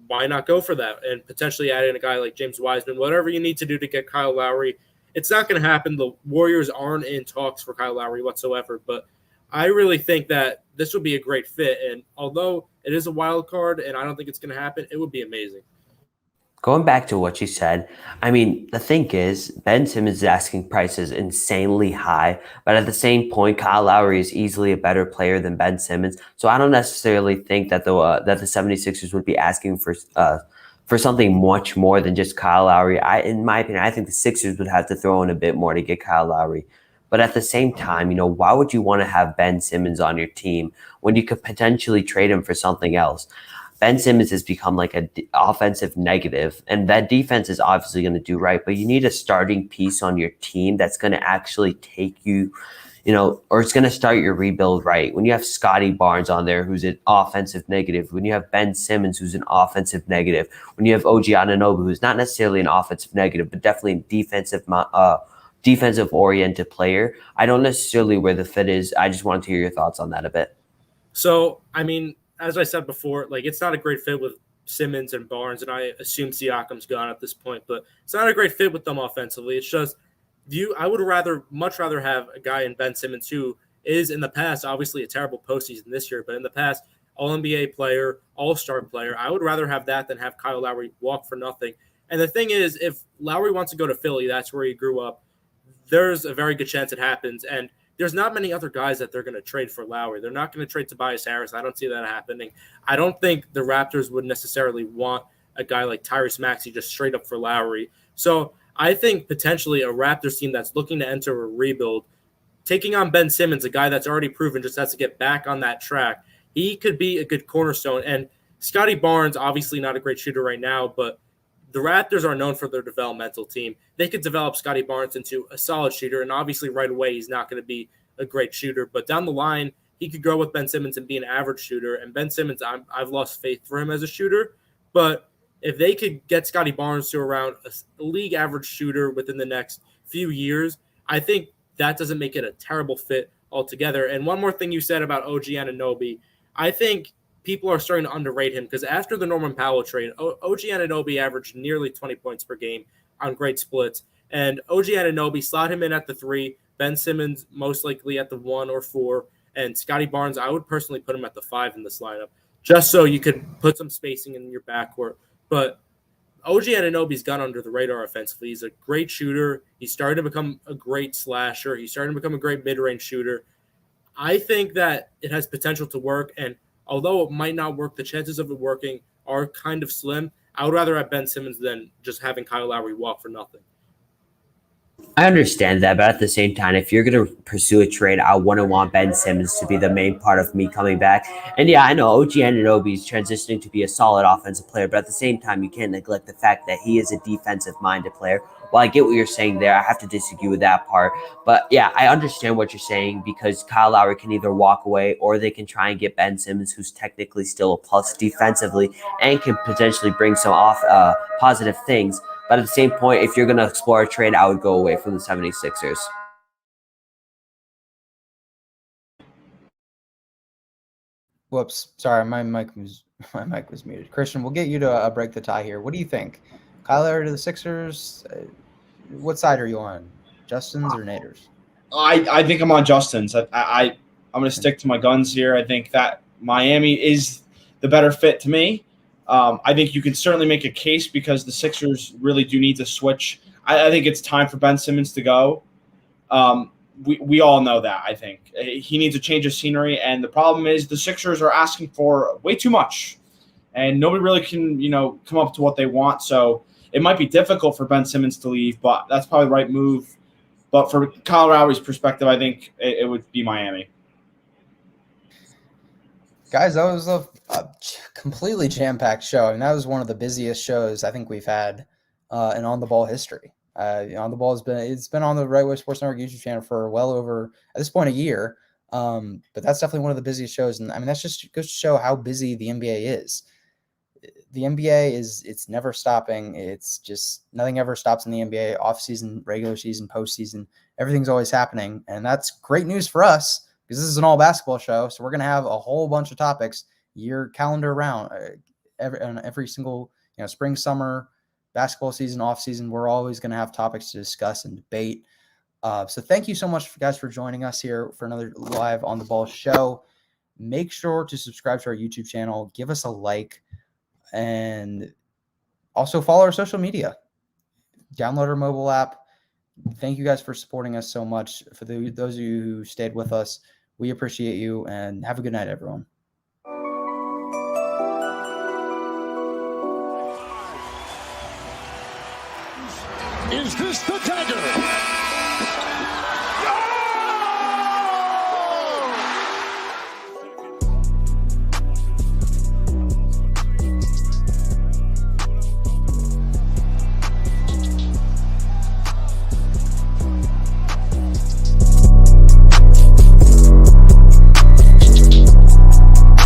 Why not go for that? And potentially add in a guy like James Wiseman, whatever you need to do to get Kyle Lowry. It's not going to happen. The Warriors aren't in talks for Kyle Lowry whatsoever, but I really think that this would be a great fit. And although it is a wild card and I don't think it's going to happen, it would be amazing. Going back to what you said, I mean, the thing is, Ben Simmons' asking price is insanely high, but at the same point, Kyle Lowry is easily a better player than Ben Simmons. So I don't necessarily think that the 76ers would be asking for something much more than just Kyle Lowry. In my opinion, I think the Sixers would have to throw in a bit more to get Kyle Lowry. But at the same time, why would you want to have Ben Simmons on your team when you could potentially trade him for something else? Ben Simmons has become like an offensive negative, and that defense is obviously going to do right, but you need a starting piece on your team that's going to actually take you, or it's going to start your rebuild right. When you have Scotty Barnes on there, who's an offensive negative, when you have Ben Simmons, who's an offensive negative, when you have OG Anunoby, who's not necessarily an offensive negative, but definitely a defensive-oriented player, I don't necessarily where the fit is. I just wanted to hear your thoughts on that a bit. So, I mean, as I said before, it's not a great fit with Simmons and Barnes, and I assume Siakam's gone at this point, but it's not a great fit with them offensively. It's just I would much rather have a guy in Ben Simmons who is in the past obviously a terrible postseason this year, but in the past All-NBA player, All-Star player. I would rather have that than have Kyle Lowry walk for nothing. And the thing is, if Lowry wants to go to Philly, that's where he grew up. There's a very good chance it happens, and there's not many other guys that they're going to trade for Lowry. They're not going to trade Tobias Harris. I don't see that happening. I don't think the Raptors would necessarily want a guy like Tyrese Maxey just straight up for Lowry. So I think potentially a Raptors team that's looking to enter a rebuild, taking on Ben Simmons, a guy that's already proven just has to get back on that track, he could be a good cornerstone. And Scotty Barnes, obviously not a great shooter right now, but the Raptors are known for their developmental team. They could develop Scotty Barnes into a solid shooter, and obviously right away he's not going to be a great shooter. But down the line, he could grow with Ben Simmons and be an average shooter. And Ben Simmons, I've lost faith for him as a shooter. But if they could get Scotty Barnes to around a league average shooter within the next few years, I think that doesn't make it a terrible fit altogether. And one more thing you said about OG Anunoby, I think people are starting to underrate him because after the Norman Powell trade, OG Anunoby averaged nearly 20 points per game on great splits. And OG Anunoby, slot him in at the 3, Ben Simmons most likely at the 1 or 4, and Scotty Barnes, I would personally put him at the 5 in this lineup, just so you could put some spacing in your backcourt. But OG Anunoby's gone under the radar offensively. He's a great shooter. He's starting to become a great slasher. He's starting to become a great mid-range shooter. I think that it has potential to work, and although it might not work, the chances of it working are kind of slim. I would rather have Ben Simmons than just having Kyle Lowry walk for nothing. I understand that, but at the same time, if you're going to pursue a trade, I wouldn't want Ben Simmons to be the main part of me coming back. And yeah, I know OG Anunoby is transitioning to be a solid offensive player, but at the same time, you can't neglect the fact that he is a defensive-minded player. While I get what you're saying there, I have to disagree with that part. But yeah, I understand what you're saying because Kyle Lowry can either walk away or they can try and get Ben Simmons, who's technically still a plus defensively and can potentially bring some positive things. But at the same point, if you're going to explore a trade, I would go away from the 76ers. Whoops, sorry, my mic was muted. Christian, we'll get you to break the tie here. What do you think? Kyle Lowry to the Sixers? What side are you on? Justin's or Nader's? I think I'm on Justin's. I'm going to stick to my guns here. I think that Miami is the better fit to me. I think you can certainly make a case because the Sixers really do need to switch. I think it's time for Ben Simmons to go. We all know that, I think. He needs a change of scenery, and the problem is the Sixers are asking for way too much, and nobody really can, come up to what they want. So it might be difficult for Ben Simmons to leave, but that's probably the right move. But for Kyle Lowry's perspective, I think it would be Miami. Guys, that was a completely jam-packed show. I mean, that was one of the busiest shows I think we've had in On the Ball history. On the Ball it's been on the Right Way Sports Network YouTube channel for well over, at this point, a year. But that's definitely one of the busiest shows, and I mean that's just goes to show how busy the NBA is. The NBA it's never stopping. It's just nothing ever stops in the NBA. Off season, regular season, postseason, everything's always happening, and that's great news for us. Because this is an all basketball show, so we're going to have a whole bunch of topics year calendar round, every single spring, summer, basketball season, off season. We're always going to have topics to discuss and debate. So thank you so much, guys, for joining us here for another live On the Ball show. Make sure to subscribe to our YouTube channel, give us a like, and also follow our social media. Download our mobile app. Thank you guys for supporting us so much. For those of you who stayed with us, we appreciate you, and have a good night, everyone. Is this the dagger?